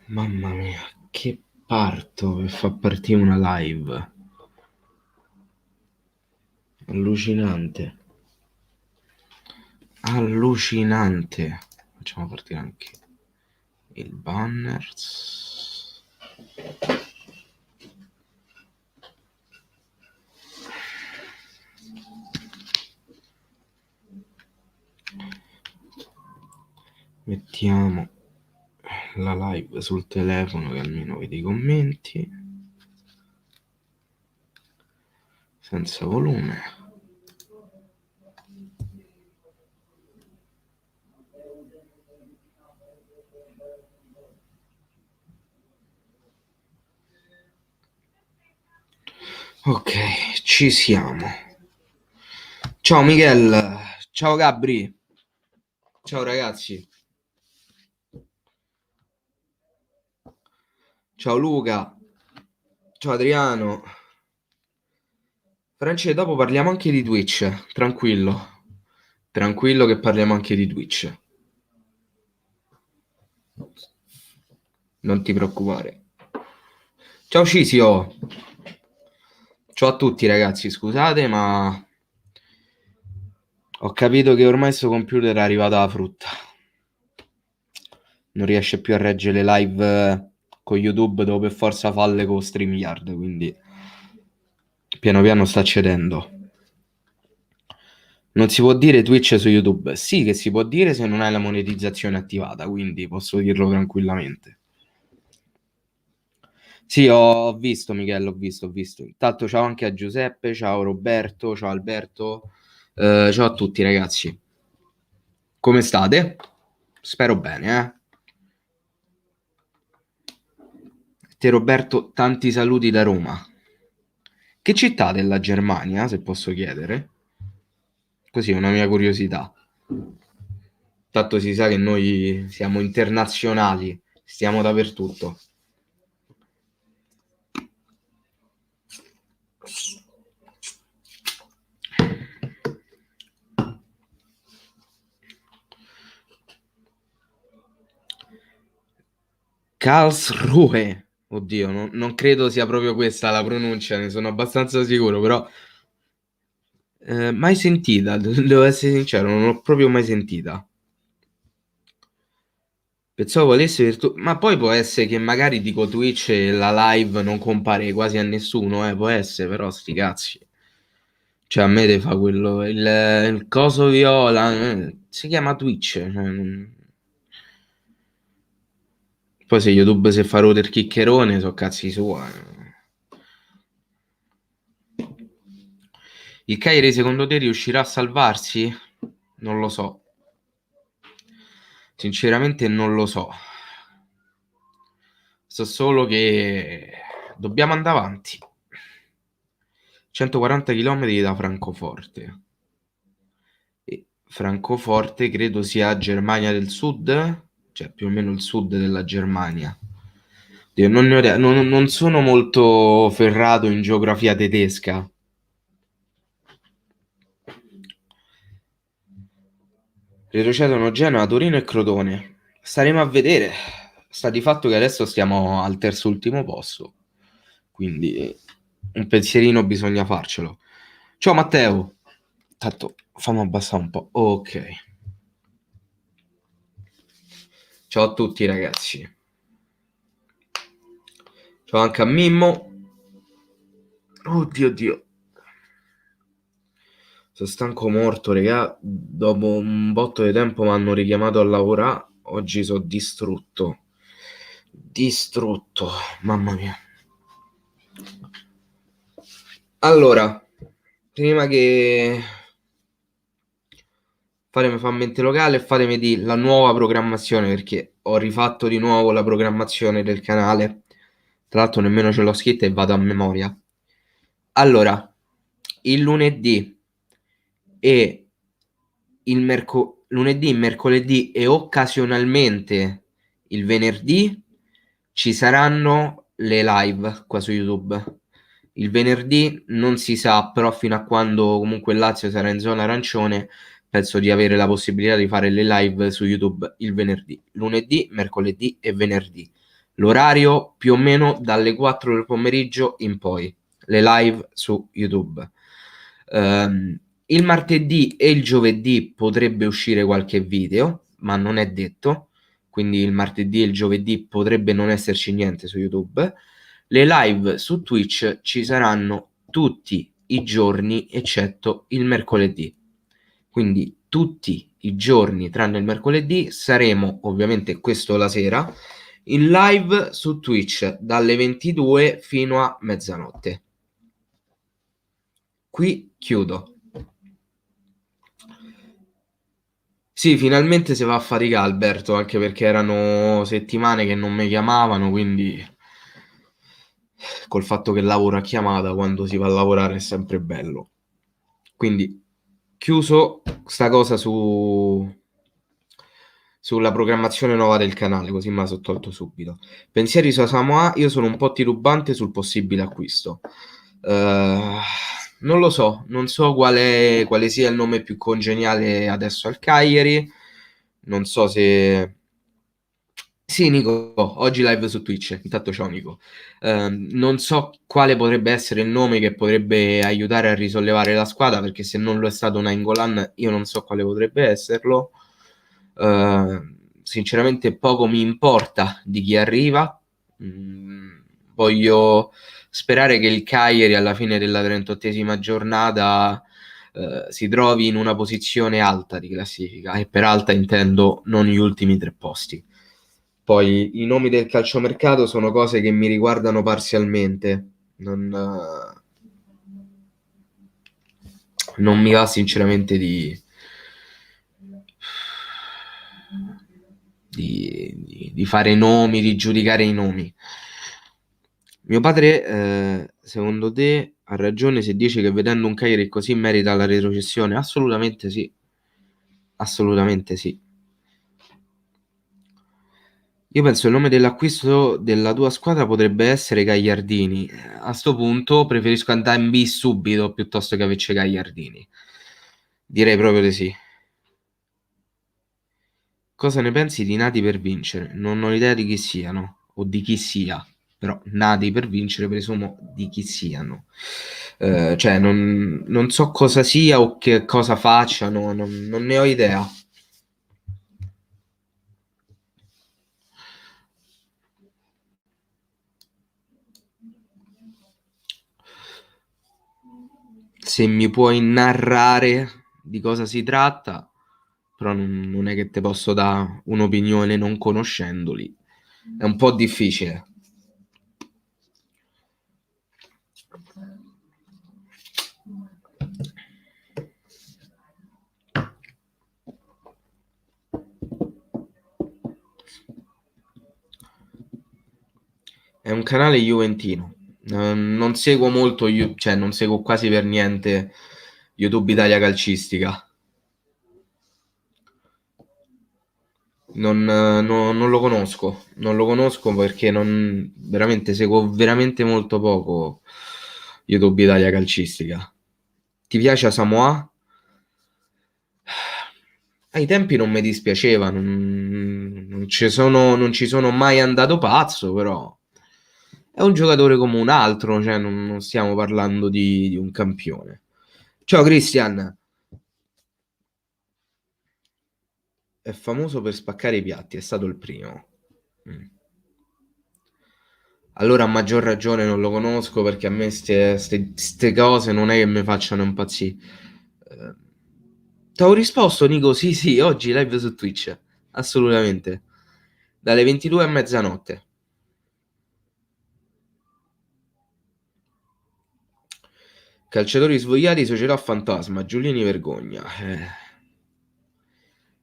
Mamma mia, che parto per far partire una live. Allucinante. Allucinante. Facciamo partire anche il banners. Mettiamo la live sul telefono che almeno vedi i commenti. Senza volume. Ok, ci siamo. Ciao Miguel, ciao Gabri, ciao ragazzi. Ciao Luca, ciao Adriano. Francesco, dopo parliamo anche di Twitch, tranquillo. Tranquillo che parliamo anche di Twitch. Non ti preoccupare. Ciao Cisio. Ciao a tutti ragazzi, scusate, ma ho capito che ormai sto computer è arrivato alla frutta. Non riesce più a reggere le live con YouTube, devo per forza farle con StreamYard, quindi piano piano sta cedendo. Non si può dire Twitch su YouTube? Sì che si può dire se non hai la monetizzazione attivata, quindi posso dirlo tranquillamente. Sì, ho visto Michele, ho visto. Intanto ciao anche a Giuseppe, ciao Roberto, ciao Alberto, ciao a tutti ragazzi. Come state? Spero bene, eh? Te Roberto, tanti saluti da Roma. Che città della Germania, se posso chiedere? Così, una mia curiosità. Tanto si sa che noi siamo internazionali, stiamo dappertutto. Karlsruhe. Oddio, non credo sia proprio questa la pronuncia, ne sono abbastanza sicuro, però mai sentita, devo essere sincero, non l'ho proprio mai sentita. Pensavo volesse ma poi può essere che magari dico Twitch e la live non compare quasi a nessuno, può essere, però sti cazzi. Cioè a me te fa quello, il coso viola, si chiama Twitch, cioè, poi se YouTube se fa rodere chiccherone, so cazzi sua. Il Cagliari secondo te riuscirà a salvarsi? Non lo so. Sinceramente non lo so. So solo che dobbiamo andare avanti. 140 km da Francoforte. E Francoforte credo sia Germania del Sud, cioè più o meno il sud della Germania. Io non sono molto ferrato in geografia tedesca. Retrocedono Genoa, Torino e Crotone. Staremo a vedere. Sta di fatto che adesso stiamo al terzo ultimo posto. Quindi un pensierino bisogna farcelo. Ciao Matteo. Tanto fammi abbassare un po'. Ok. Ciao a tutti ragazzi. Ciao anche a Mimmo. Oddio Dio. Sono stanco morto, regà. Dopo un botto di tempo mi hanno richiamato a lavorare. Oggi sono distrutto. Distrutto. Mamma mia. Allora, prima che fatemi fare mente locale e fatemi dire la nuova programmazione perché ho rifatto di nuovo la programmazione del canale. Tra l'altro nemmeno ce l'ho scritta e vado a memoria. Allora, il lunedì e lunedì, mercoledì e occasionalmente il venerdì ci saranno le live qua su YouTube. Il venerdì non si sa, però fino a quando comunque il Lazio sarà in zona arancione, penso di avere la possibilità di fare le live su YouTube il venerdì, lunedì, mercoledì e venerdì. l'orario più o meno dalle 4 del pomeriggio in poi, le live su YouTube. Il martedì e il giovedì potrebbe uscire qualche video, ma non è detto, quindi il martedì e il giovedì potrebbe non esserci niente su YouTube. Le live su Twitch ci saranno tutti i giorni eccetto il mercoledì. Quindi tutti i giorni tranne il mercoledì saremo, ovviamente questo la sera, in live su Twitch dalle 22 fino a mezzanotte. Qui chiudo. Sì, finalmente si va a fatica Alberto, anche perché erano settimane che non mi chiamavano, quindi col fatto che lavoro a chiamata, quando si va a lavorare è sempre bello. Quindi chiuso sta cosa sulla programmazione nuova del canale, così me la sono tolto subito. Pensieri su Samoa, io sono un po' titubante sul possibile acquisto. Non lo so, non so quale sia il nome più congeniale adesso al Cagliari. Non so se... Sì, Nico, oggi live su Twitch. Intanto ciao Nico. Non so quale potrebbe essere il nome che potrebbe aiutare a risollevare la squadra, perché se non lo è stato Nainggolan, io non so quale potrebbe esserlo. Sinceramente poco mi importa di chi arriva. Voglio sperare che il Cagliari alla fine della 38esima giornata si trovi in una posizione alta di classifica, e per alta intendo non gli ultimi 3 posti. Poi i nomi del calciomercato sono cose che mi riguardano parzialmente. Non mi va sinceramente di fare nomi, di giudicare i nomi. Mio padre, secondo te, ha ragione se dice che vedendo un Cagliari così merita la retrocessione? Assolutamente sì. Assolutamente sì. Io penso il nome dell'acquisto della tua squadra potrebbe essere Gagliardini. A sto punto preferisco andare in B subito piuttosto che averci Gagliardini. Direi proprio di sì. Cosa ne pensi di Nati per vincere? Non ho idea di chi siano o di chi sia, però nati per vincere presumo di chi siano. Cioè, non so cosa sia o che cosa facciano, non ne ho idea. Se mi puoi narrare di cosa si tratta, però non è che te posso dare un'opinione non conoscendoli. È un po' difficile. È un canale juventino. Non seguo molto, cioè non seguo quasi per niente YouTube Italia Calcistica. Non lo conosco perché veramente seguo veramente molto poco YouTube Italia Calcistica. Ti piace Asamoah? Ai tempi non mi dispiaceva, non ci sono mai andato pazzo, però è un giocatore come un altro, cioè non stiamo parlando di un campione. Ciao Christian, è famoso per spaccare i piatti, è stato il primo. Mm. Allora a maggior ragione non lo conosco, perché a me queste cose non è che mi facciano impazzire. Eh, Ti ho risposto, Nico, sì, sì, oggi live su Twitch, assolutamente, dalle 22 a mezzanotte. Calciatori svogliati, società fantasma, Giuliani vergogna.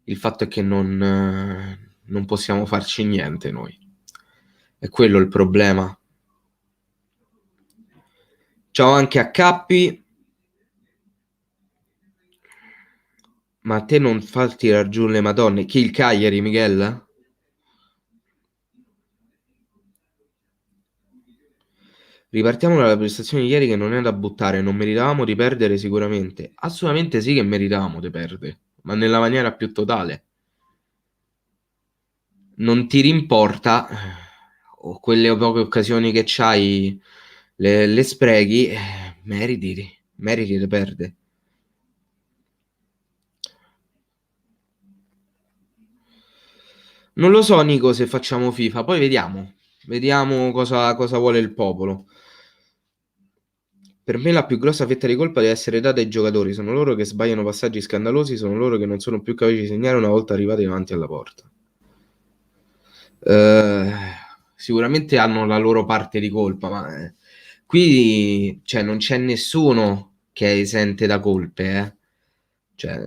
Il fatto è che non possiamo farci niente noi. È quello il problema. Ciao anche a Cappi. Ma a te non fa tirar giù le madonne? Chi, il Cagliari, Michele? Ripartiamo dalla prestazione di ieri, che non è da buttare. Non meritavamo di perdere sicuramente. Assolutamente sì che meritavamo di perdere, ma nella maniera più totale. Non ti rimporta, o quelle poche occasioni che c'hai le sprechi, meriti le perde. Non lo so, Nico, se facciamo FIFA, poi vediamo. Vediamo cosa vuole il popolo. Per me la più grossa fetta di colpa deve essere data ai giocatori. Sono loro che sbagliano passaggi scandalosi, sono loro che non sono più capaci di segnare una volta arrivati davanti alla porta. Eh, Sicuramente hanno la loro parte di colpa, ma qui cioè, non c'è nessuno che è esente da colpe. Cioè,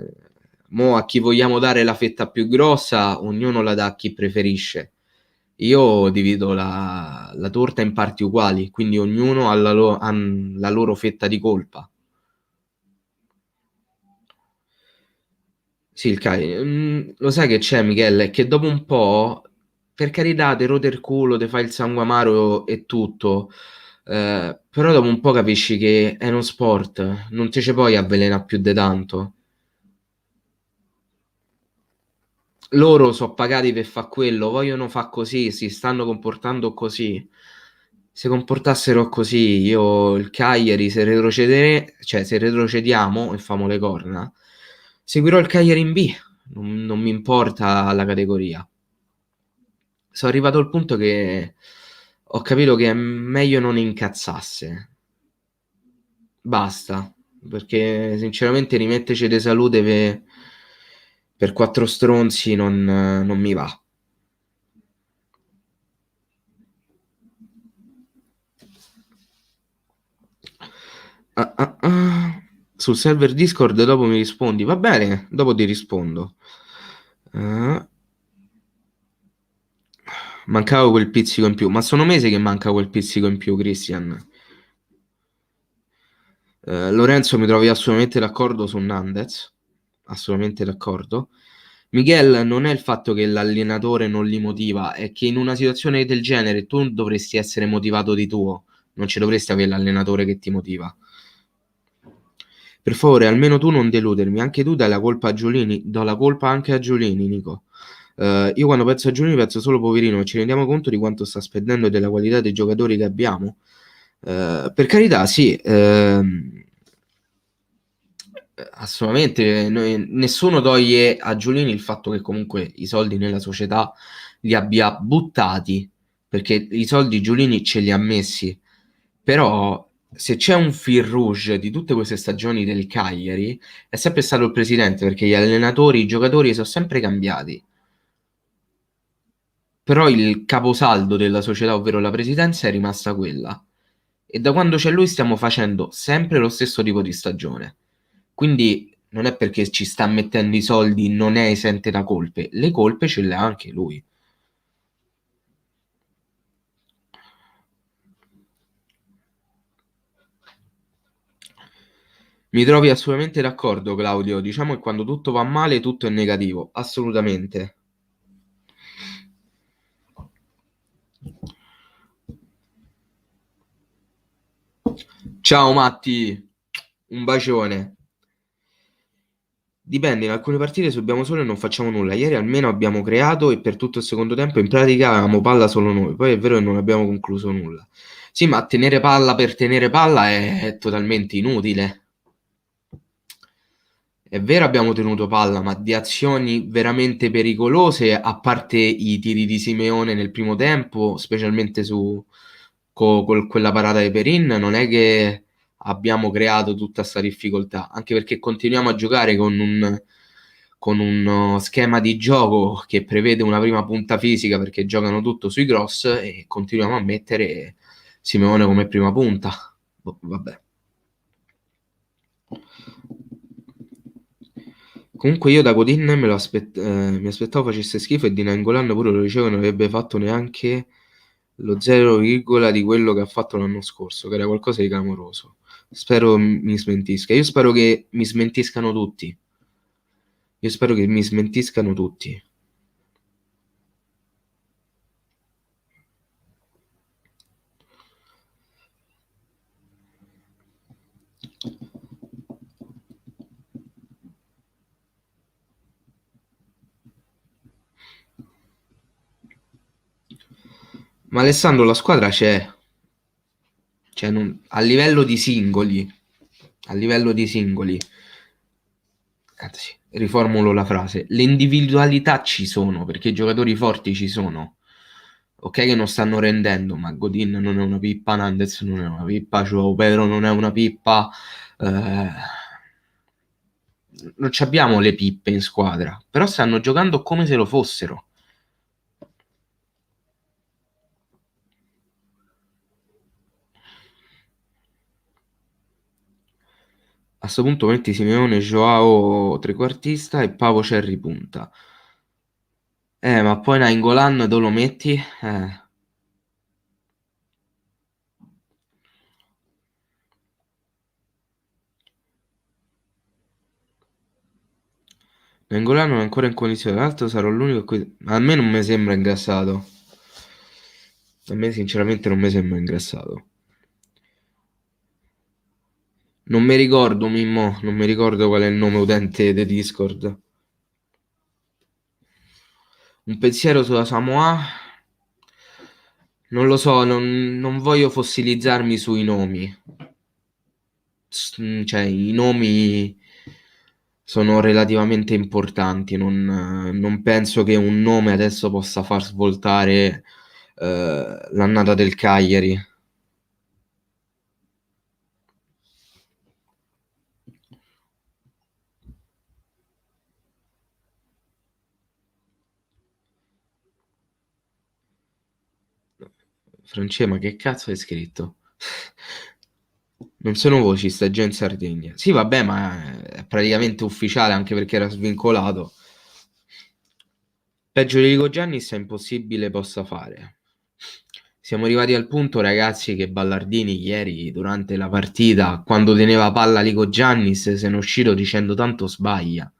mo a chi vogliamo dare la fetta più grossa, ognuno la dà a chi preferisce. Io divido la torta in parti uguali, quindi ognuno ha la loro fetta di colpa. Sì, il Cagliari. Lo sai che c'è, Michele? È che dopo un po', per carità, te rode il culo, te fai il sangue amaro e tutto, però dopo un po' capisci che è uno sport, non te ci puoi avvelenare più di tanto. Loro sono pagati per fare quello, vogliono fare così, si stanno comportando così. Se comportassero così, io il Cagliari, se retrocediamo e famo le corna, seguirò il Cagliari in B, non mi importa la categoria. Sono arrivato al punto che ho capito che è meglio non incazzasse. Basta, perché sinceramente rimetterci di salute per quattro stronzi non mi va. Ah, ah, ah. Sul server Discord dopo mi rispondi. Va bene, dopo ti rispondo. Ah, mancava quel pizzico in più. Ma sono mesi che manca quel pizzico in più, Christian. Lorenzo, mi trovi assolutamente d'accordo su Nandez. Assolutamente d'accordo. Miguel, non è il fatto che l'allenatore non li motiva, è che in una situazione del genere tu dovresti essere motivato di tuo, non ci dovresti avere l'allenatore che ti motiva. Per favore, almeno tu non deludermi, anche tu dai la colpa a Giulini, do la colpa anche a Giulini, Nico. Io quando penso a Giulini penso solo poverino, ci rendiamo conto di quanto sta spendendo e della qualità dei giocatori che abbiamo? Per carità, sì, assolutamente, nessuno toglie a Giulini il fatto che comunque i soldi nella società li abbia buttati, perché i soldi Giulini ce li ha messi, però se c'è un fil rouge di tutte queste stagioni del Cagliari è sempre stato il presidente, perché gli allenatori, i giocatori sono sempre cambiati, però il caposaldo della società, ovvero la presidenza, è rimasta quella. E da quando c'è lui stiamo facendo sempre lo stesso tipo di stagione. Quindi non è perché ci sta mettendo i soldi, non è esente da colpe. Le colpe ce le ha anche lui. Mi trovi assolutamente d'accordo, Claudio. Diciamo che quando tutto va male, tutto è negativo. Assolutamente. Ciao Matti, un bacione. Dipende, in alcune partite subiamo solo e non facciamo nulla. Ieri almeno abbiamo creato e per tutto il secondo tempo in pratica avevamo palla solo noi. Poi è vero che non abbiamo concluso nulla. Sì, ma tenere palla per tenere palla è totalmente inutile. È vero, abbiamo tenuto palla, ma di azioni veramente pericolose, a parte i tiri di Simeone nel primo tempo, specialmente quella parata di Perin, non è che abbiamo creato tutta questa difficoltà, anche perché continuiamo a giocare con uno schema di gioco che prevede una prima punta fisica perché giocano tutto sui cross e continuiamo a mettere Simeone come prima punta. Boh, vabbè. Comunque io da Godin mi aspettavo facesse schifo e di Nainggolan pure lo dicevo non avrebbe fatto neanche lo 0, di quello che ha fatto l'anno scorso, che era qualcosa di clamoroso. Spero mi smentisca. Io spero che mi smentiscano tutti. Io spero che mi smentiscano tutti. Ma Alessandro, la squadra c'è. Cioè, a livello di singoli, a livello di singoli, anzi, riformulo la frase, le individualità ci sono, perché i giocatori forti ci sono. Ok che non stanno rendendo, ma Godin non è una pippa, Nandez non è una pippa, Joao Pedro non è una pippa. eh, non ci abbiamo le pippe in squadra, però stanno giocando come se lo fossero. A sto punto metti Simeone, Joao trequartista e Pavo Cerri punta. Ma poi Nainggolan dove lo metti? Nainggolan non è ancora in condizione, tra l'altro sarò l'unico a cui... A me non mi sembra ingrassato. A me sinceramente non mi sembra ingrassato. Non mi ricordo, Mimmo, non mi ricordo qual è il nome utente di Discord. Un pensiero sulla Samoa? Non lo so, non voglio fossilizzarmi sui nomi. Cioè, i nomi sono relativamente importanti. Non penso che un nome adesso possa far svoltare l'annata del Cagliari. Francesco, ma che cazzo hai scritto? Non sono voci, sta già in Sardegna. Sì, vabbè, ma è praticamente ufficiale anche perché era svincolato. Peggio di Rico Giannis è impossibile possa fare. Siamo arrivati al punto, ragazzi, che Ballardini ieri durante la partita, quando teneva palla Lico Giannis, se ne è uscito dicendo tanto sbaglia.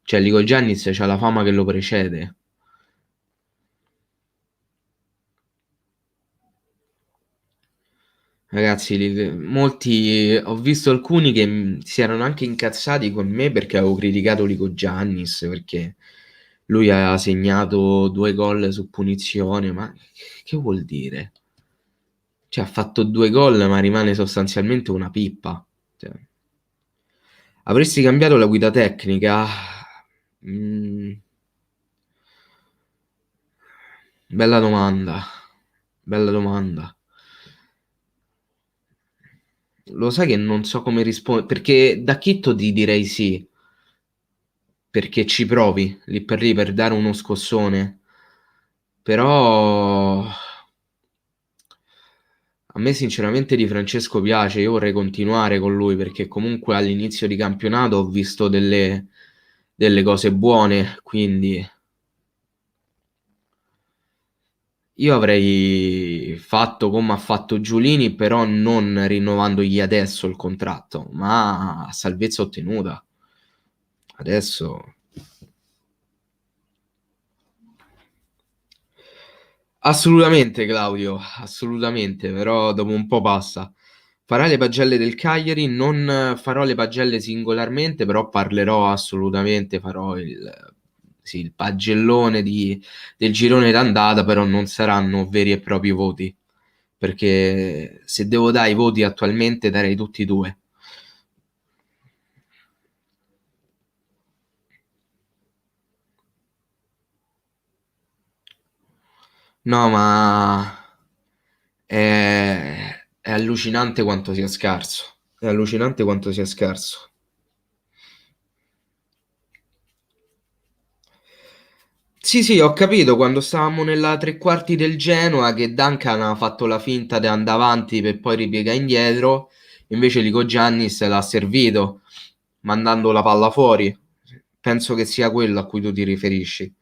Cioè, Lico Giannis c'ha la fama che lo precede. Ragazzi, molti, ho visto alcuni che si erano anche incazzati con me perché avevo criticato Lico Giannis, perché lui aveva segnato 2 gol su punizione, ma che vuol dire? Cioè, ha fatto 2 gol, ma rimane sostanzialmente una pippa. Cioè, avresti cambiato la guida tecnica? Mm, bella domanda. Bella domanda. Lo sai che non so come rispondere, perché da Chitto ti direi sì, perché ci provi lì per dare uno scossone. Però a me sinceramente Di Francesco piace, io vorrei continuare con lui perché comunque all'inizio di campionato ho visto delle cose buone, quindi io avrei fatto come ha fatto Giulini, però non rinnovandogli adesso il contratto, ma a salvezza ottenuta. Adesso assolutamente Claudio, assolutamente, però dopo un po' passa. Farai le pagelle del Cagliari, non farò le pagelle singolarmente, però parlerò assolutamente, farò sì, il pagellone del girone d'andata, però non saranno veri e propri voti, perché se devo dare i voti attualmente darei tutti e due. No, ma è allucinante quanto sia scarso. È allucinante quanto sia scarso. Sì, sì, ho capito quando stavamo nella tre quarti del Genoa che Duncan ha fatto la finta di andare avanti per poi ripiega indietro, invece Lico Giannis l'ha servito mandando la palla fuori. Penso che sia quello a cui tu ti riferisci.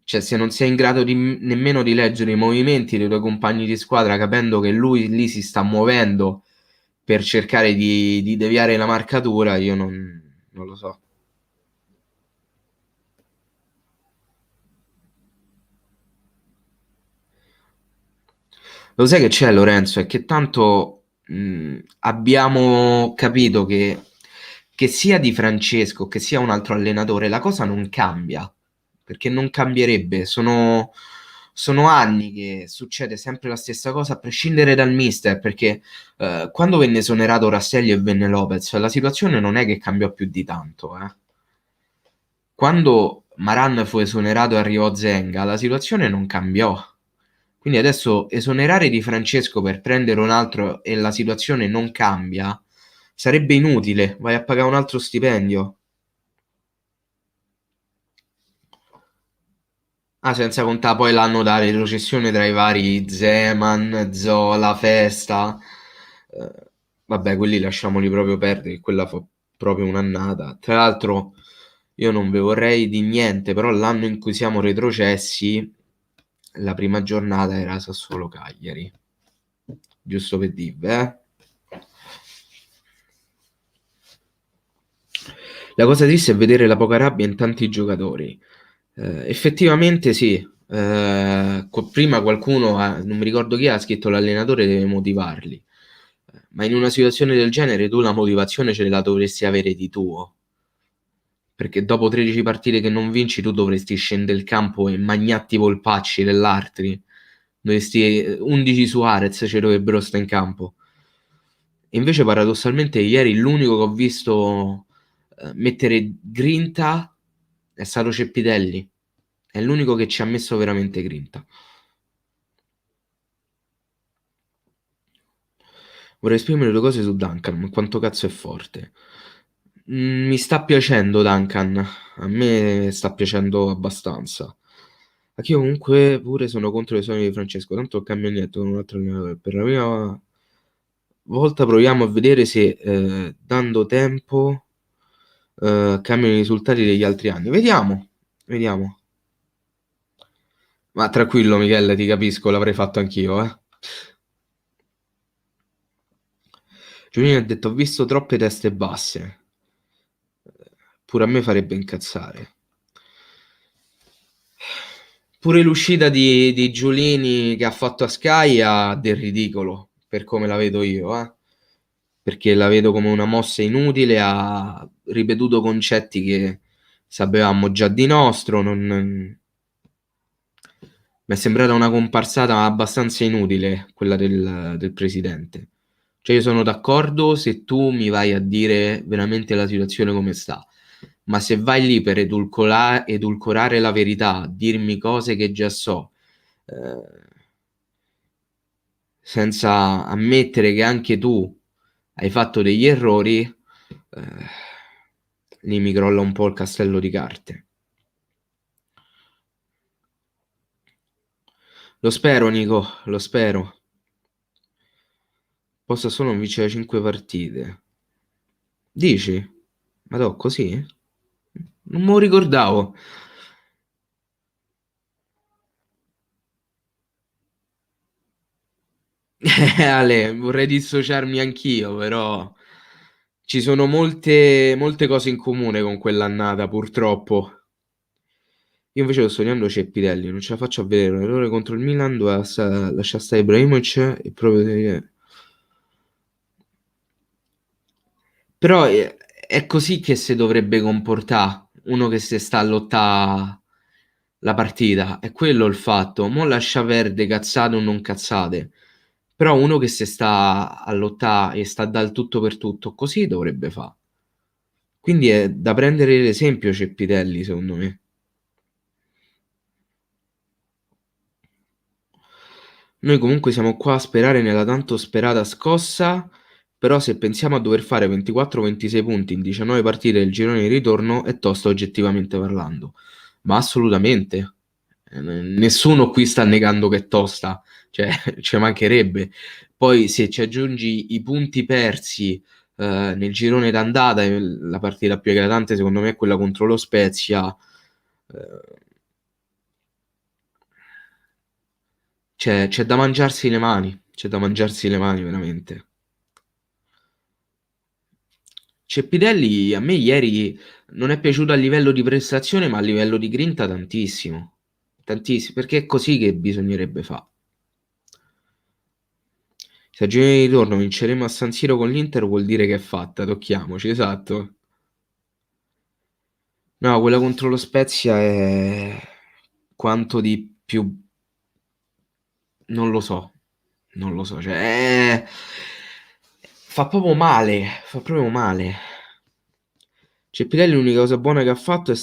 Cioè, se non sei in grado nemmeno di leggere i movimenti dei tuoi compagni di squadra, capendo che lui lì si sta muovendo per cercare di deviare la marcatura, io non lo so. Lo sai che c'è, Lorenzo? È che tanto abbiamo capito che sia Di Francesco che sia un altro allenatore, la cosa non cambia, perché non cambierebbe. sono anni che succede sempre la stessa cosa a prescindere dal mister, perché quando venne esonerato Rastelli e venne Lopez, la situazione non è che cambiò più di tanto. Quando Maran fu esonerato e arrivò Zenga, la situazione non cambiò. Quindi adesso esonerare Di Francesco per prendere un altro e la situazione non cambia, sarebbe inutile, vai a pagare un altro stipendio. Ah, senza contare poi l'anno da retrocessione tra i vari Zeman, Zola, Festa. Vabbè, quelli lasciamoli proprio perdere, quella fu proprio un'annata. Tra l'altro, io non vi vorrei di niente, però l'anno in cui siamo retrocessi, la prima giornata era Sassuolo-Cagliari. Giusto per dirvi, eh? La cosa triste è vedere la poca rabbia in tanti giocatori. Effettivamente sì. Prima qualcuno, non mi ricordo chi ha scritto l'allenatore deve motivarli. Ma in una situazione del genere tu la motivazione ce la dovresti avere di tuo. Perché dopo 13 partite che non vinci tu dovresti scendere il campo e magnatti i polpacci dell'altri. Dovresti 11 Suarez ci dovrebbero stare in campo. E invece paradossalmente ieri l'unico che ho visto mettere grinta è stato Ceppitelli. È l'unico che ci ha messo veramente grinta. Vorrei esprimere due cose su Duncan, ma quanto cazzo è forte. Mi sta piacendo Duncan, a me sta piacendo abbastanza. Anche io comunque pure sono contro le sogni di Francesco, tanto non cambia niente con un altro allenatore. Per la prima volta proviamo a vedere se dando tempo cambiano i risultati degli altri anni. Vediamo, vediamo. Ma tranquillo Michele, ti capisco, l'avrei fatto anch'io, eh. Giulino ha detto: Ho visto troppe teste basse. Pure a me farebbe incazzare. Pure l'uscita di Giulini che ha fatto a Sky ha del ridicolo, per come la vedo io, perché la vedo come una mossa inutile, ha ripetuto concetti che sapevamo già di nostro, mi è sembrata una comparsata abbastanza inutile quella del presidente. Cioè io sono d'accordo se tu mi vai a dire veramente la situazione come sta, ma se vai lì per edulcorare la verità, dirmi cose che già so, eh, senza ammettere che anche tu hai fatto degli errori, lì mi crolla un po' il castello di carte. Lo spero, Nico, lo spero. Possa solo non vincere 5 partite. Dici? Madò, così? Non me lo ricordavo. Ale, vorrei dissociarmi anch'io, però ci sono molte cose in comune con quell'annata, purtroppo. Io invece sto sognando Ceppitelli, non ce la faccio a vedere. Un errore contro il Milan, doveva lasciare stare Ibrahimovic e proprio. Però è così che si dovrebbe comportare uno che si sta a lottare la partita. È quello il fatto. Mo' lascia perdere cazzate o non cazzate. Però uno che si sta a lottare e sta dal tutto per tutto, così dovrebbe fare. Quindi è da prendere l'esempio Ceppitelli, secondo me. Noi comunque siamo qua a sperare nella tanto sperata scossa, però se pensiamo a dover fare 24-26 punti in 19 partite del girone di ritorno è tosta oggettivamente parlando. Ma assolutamente. Nessuno qui sta negando che è tosta, cioè ci mancherebbe. Poi se ci aggiungi i punti persi nel girone d'andata, la partita più eclatante secondo me è quella contro lo Spezia. eh, c'è da mangiarsi le mani, c'è da mangiarsi le mani veramente. Ceppidelli a me ieri non è piaciuto a livello di prestazione, ma a livello di grinta tantissimo. Tantissimo, perché è così che bisognerebbe fare. Se a girone di ritorno vinceremo a San Siro con l'Inter vuol dire che è fatta, tocchiamoci, esatto. No, quella contro lo Spezia è quanto di più Non lo so, non lo so, cioè fa proprio male, fa proprio male. Cioè, Pirelli l'unica cosa buona che ha fatto è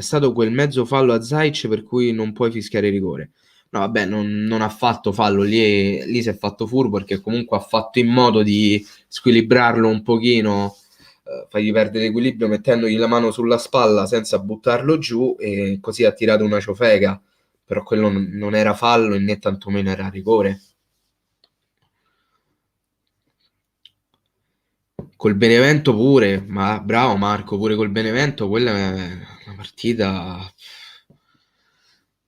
stato quel mezzo fallo a Zaic per cui non puoi fischiare rigore. No, vabbè, non ha fatto fallo, lì si è fatto furbo perché comunque ha fatto in modo di squilibrarlo un pochino, fargli perdere l'equilibrio mettendogli la mano sulla spalla senza buttarlo giù e così ha tirato una ciofeca, però quello non era fallo e né tantomeno era rigore. Col Benevento pure, ma bravo Marco, pure col Benevento, quella è una partita.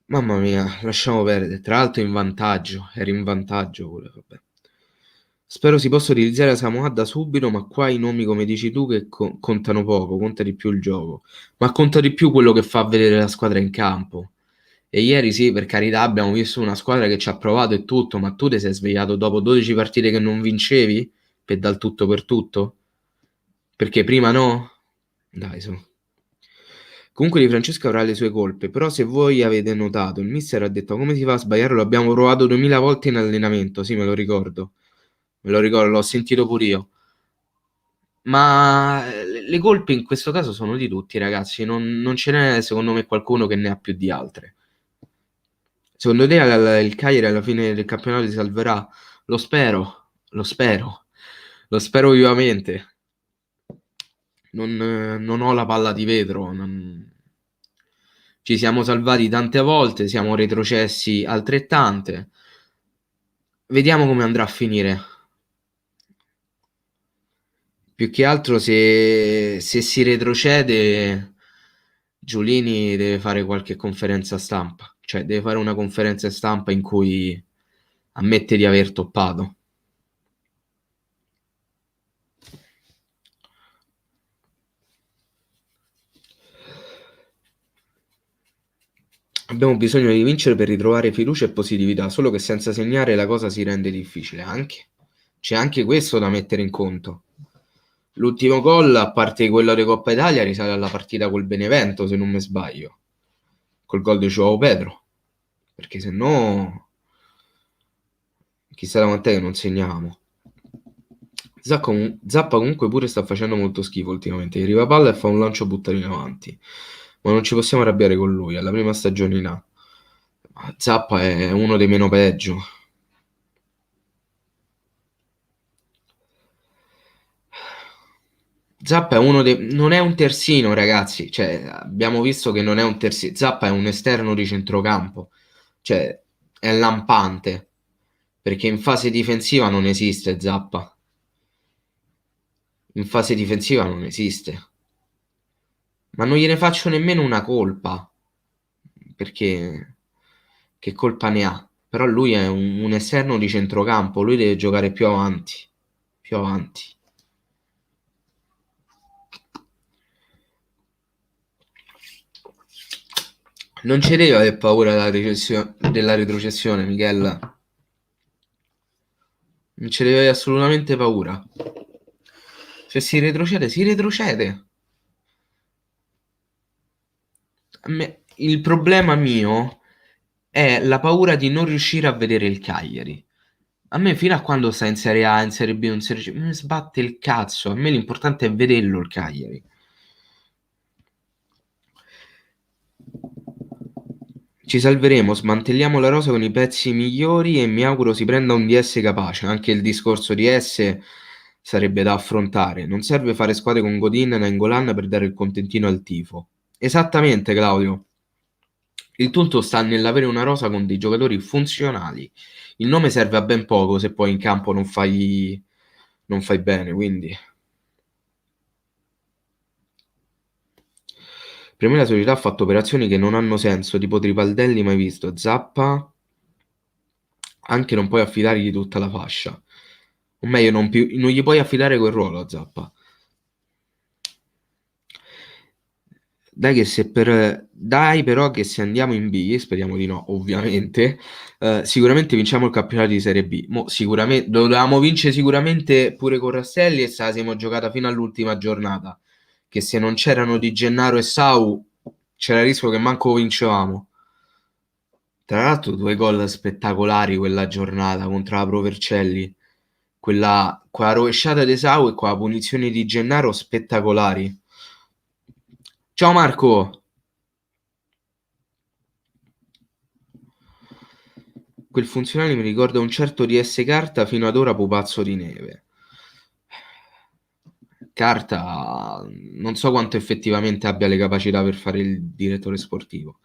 Mamma mia, lasciamo perdere. Tra l'altro in vantaggio, eri in vantaggio pure, vabbè. Spero si possa utilizzare la Samoa da subito, ma qua i nomi, come dici tu, che contano poco, conta di più il gioco. Ma conta di più quello che fa vedere la squadra in campo. E ieri sì, per carità, abbiamo visto una squadra che ci ha provato e tutto, ma tu ti sei svegliato dopo 12 partite che non vincevi per dal tutto per tutto? Perché prima no? Dai, su. Comunque Di Francesco avrà le sue colpe, però se voi avete notato, il mister ha detto come si fa a sbagliare, lo abbiamo provato 2000 volte in allenamento, sì, me lo ricordo, l'ho sentito pure io. Ma le colpe in questo caso sono di tutti, ragazzi, non ce n'è secondo me qualcuno che ne ha più di altre. Secondo te il Cagliari alla fine del campionato si salverà? Lo spero, lo spero, lo spero vivamente. Non ho la palla di vetro, ci siamo salvati tante volte, siamo retrocessi altrettante. Vediamo come andrà a finire. Più che altro se si retrocede, Giulini deve fare qualche conferenza stampa, cioè deve fare una conferenza stampa in cui ammette di aver toppato. Abbiamo bisogno di vincere per ritrovare fiducia e positività, solo che senza segnare la cosa si rende difficile anche. C'è anche questo da mettere in conto. L'ultimo gol, a parte quello di Coppa Italia, risale alla partita col Benevento, se non mi sbaglio, col gol di Joao Pedro, perché se no chissà da quant'è che non segniamo. Zappa comunque pure sta facendo molto schifo ultimamente, arriva palla e fa un lancio buttato in avanti, ma non ci possiamo arrabbiare con lui, è la prima stagione in A. Zappa è uno dei meno peggio. Zappa è uno dei. Non è un terzino, ragazzi. Cioè, abbiamo visto che non è un terzino. Zappa è un esterno di centrocampo. Cioè, è lampante. Perché in fase difensiva non esiste Zappa. In fase difensiva non esiste. Ma non gliene faccio nemmeno una colpa. Perché che colpa ne ha? Però lui è un esterno di centrocampo. Lui deve giocare più avanti. Più avanti. Non ci devi avere paura della retrocessione, Michela. Non ci devi avere assolutamente paura. Se si retrocede, si retrocede. Il problema mio è la paura di non riuscire a vedere il Cagliari. A me fino a quando sta in Serie A, in Serie B, in Serie C, mi sbatte il cazzo. A me l'importante è vederlo il Cagliari. Ci salveremo, smantelliamo la rosa con i pezzi migliori e mi auguro si prenda un DS capace. Anche il discorso di S sarebbe da affrontare. Non serve fare squadre con Godin e Nainggolan per dare il contentino al tifo. Esattamente, Claudio. Il tutto sta nell'avere una rosa con dei giocatori funzionali. Il nome serve a ben poco se poi in campo non fai bene, quindi. Per me la società ha fatto operazioni che non hanno senso, tipo Tripaldelli mai visto, Zappa anche non puoi affidargli tutta la fascia. O meglio, non gli puoi affidare quel ruolo a Zappa. Dai però che se andiamo in B, speriamo di no, ovviamente, sicuramente vinciamo il campionato di Serie B. Sicuramente, dovevamo vincere sicuramente pure con Rastelli e se la siamo giocata fino all'ultima giornata. Che se non c'erano Di Gennaro e Sau, c'era il rischio che manco vincevamo. Tra l'altro 2 gol spettacolari quella giornata contro la Pro Vercelli. Quella rovesciata di Sau e quella punizione di Gennaro spettacolari. Ciao Marco! Quel funzionario mi ricorda un certo DS Carta, fino ad ora pupazzo di neve. Carta non so quanto effettivamente abbia le capacità per fare il direttore sportivo.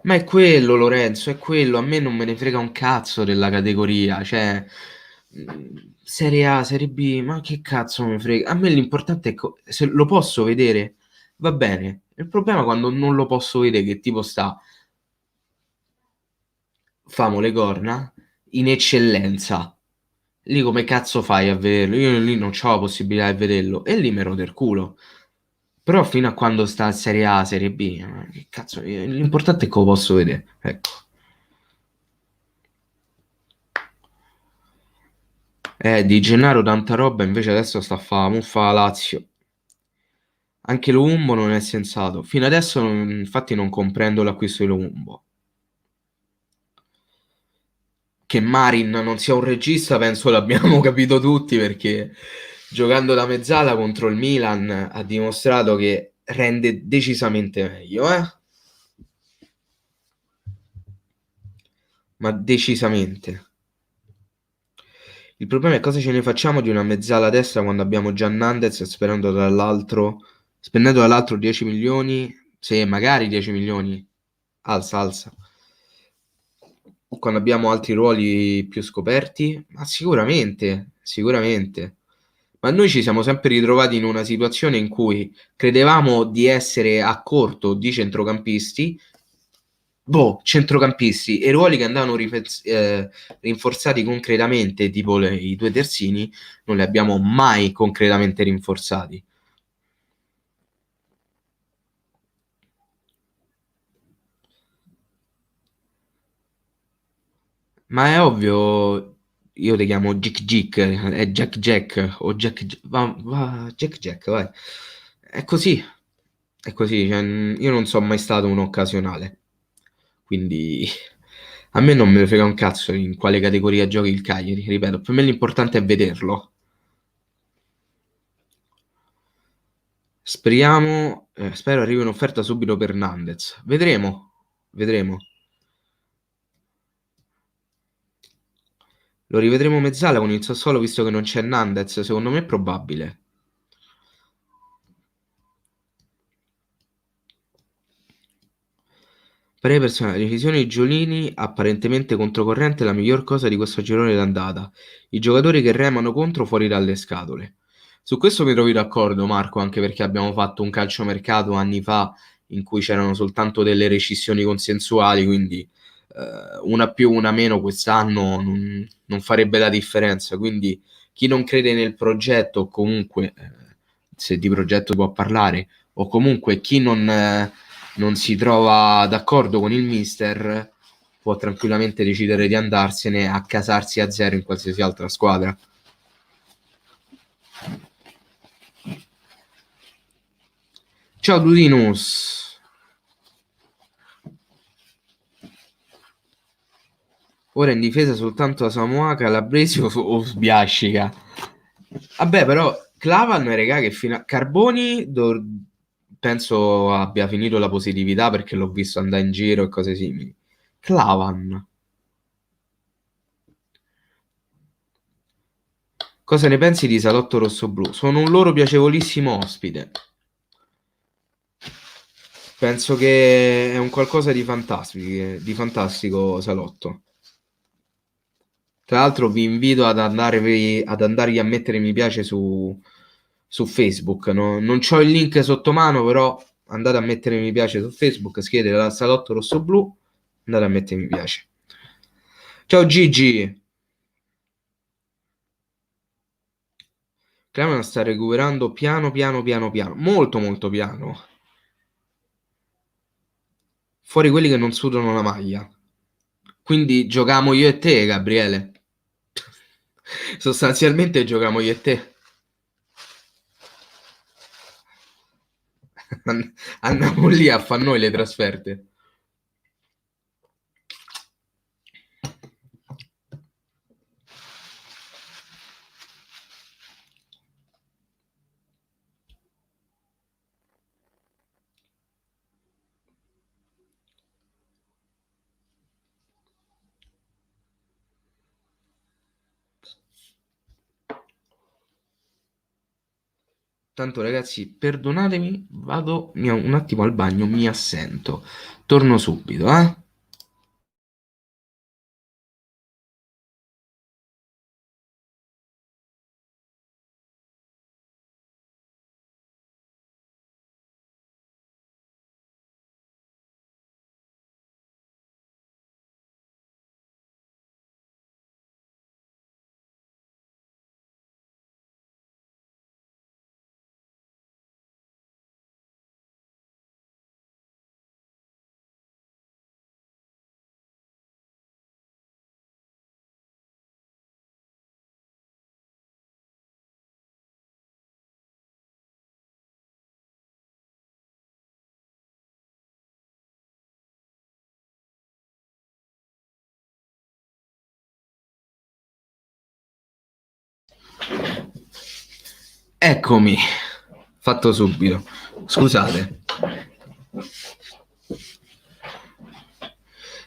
Ma è quello, Lorenzo, è quello. A me non me ne frega un cazzo della categoria. Cioè, Serie A, Serie B, ma che cazzo me ne frega? A me l'importante è se lo posso vedere, va bene. Il problema è quando non lo posso vedere, che tipo sta Famo le corna in eccellenza. Lì come cazzo fai a vederlo? Io lì non c'ho la possibilità di vederlo e lì mi rode il culo. Però fino a quando sta a Serie A, Serie B, che cazzo, l'importante è che lo posso vedere. Ecco. Di Gennaro tanta roba, invece adesso sta a fa muffa la Lazio. Anche Lumbo non è sensato. Fino adesso, infatti, non comprendo l'acquisto di Lumbo. Che Marin non sia un regista, penso l'abbiamo capito tutti, perché giocando da mezzala contro il Milan ha dimostrato che rende decisamente meglio, eh? Ma decisamente. Il problema è cosa ce ne facciamo di una mezzala destra quando abbiamo già Nandez spendendo dall'altro 10 milioni, se magari 10 milioni, alza, alza. Quando abbiamo altri ruoli più scoperti, ma sicuramente, sicuramente. Ma noi ci siamo sempre ritrovati in una situazione in cui credevamo di essere a corto di centrocampisti, centrocampisti e ruoli che andavano rinforzati concretamente, tipo i due terzini, non li abbiamo mai concretamente rinforzati. Ma è ovvio, io ti chiamo Jick Jick, è Jack Jack o Jack Jack, vai. È così, cioè, io non sono mai stato un occasionale, quindi a me non me ne frega un cazzo in quale categoria giochi il Cagliari, ripeto, per me l'importante è vederlo. Spero arrivi un'offerta subito per Nandez. Vedremo, vedremo. Lo rivedremo mezzala con il Sassuolo visto che non c'è Nandez, secondo me è probabile. Parere personale, decisione di Giolini apparentemente controcorrente è la miglior cosa di questo girone d'andata. I giocatori che remano contro fuori dalle scatole. Su questo mi trovi d'accordo, Marco, anche perché abbiamo fatto un calciomercato anni fa in cui c'erano soltanto delle rescissioni consensuali, quindi una più, una meno quest'anno non farebbe la differenza. Quindi chi non crede nel progetto, o comunque, se di progetto può parlare, o comunque chi non si trova d'accordo con il mister, può tranquillamente decidere di andarsene a casarsi a zero in qualsiasi altra squadra. Ciao Dudinus. Ora in difesa soltanto Samoa, Calabresi o Sbiascica. Vabbè, però Clavan, regà, che fino a Carboni penso abbia finito la positività perché l'ho visto andare in giro e cose simili. Clavan. Cosa ne pensi di Salotto Rossoblu? Sono un loro piacevolissimo ospite. Penso che è un qualcosa di fantastico Salotto. Tra l'altro vi invito ad andargli a mettere mi piace su Facebook. No? Non c'ho il link sotto mano, però andate a mettere mi piace su Facebook, scrivete la Salotto Rosso Blu, andate a mettere mi piace. Ciao Gigi. Clemen sta recuperando piano piano piano piano, molto molto piano. Fuori quelli che non sudano la maglia. Quindi giocamo io e te, Gabriele. Sostanzialmente giochiamo io e te. Andiamo lì a fare noi le trasferte. Tanto ragazzi, perdonatemi, vado un attimo al bagno, mi assento. Torno subito, eh? Eccomi, fatto subito. Scusate.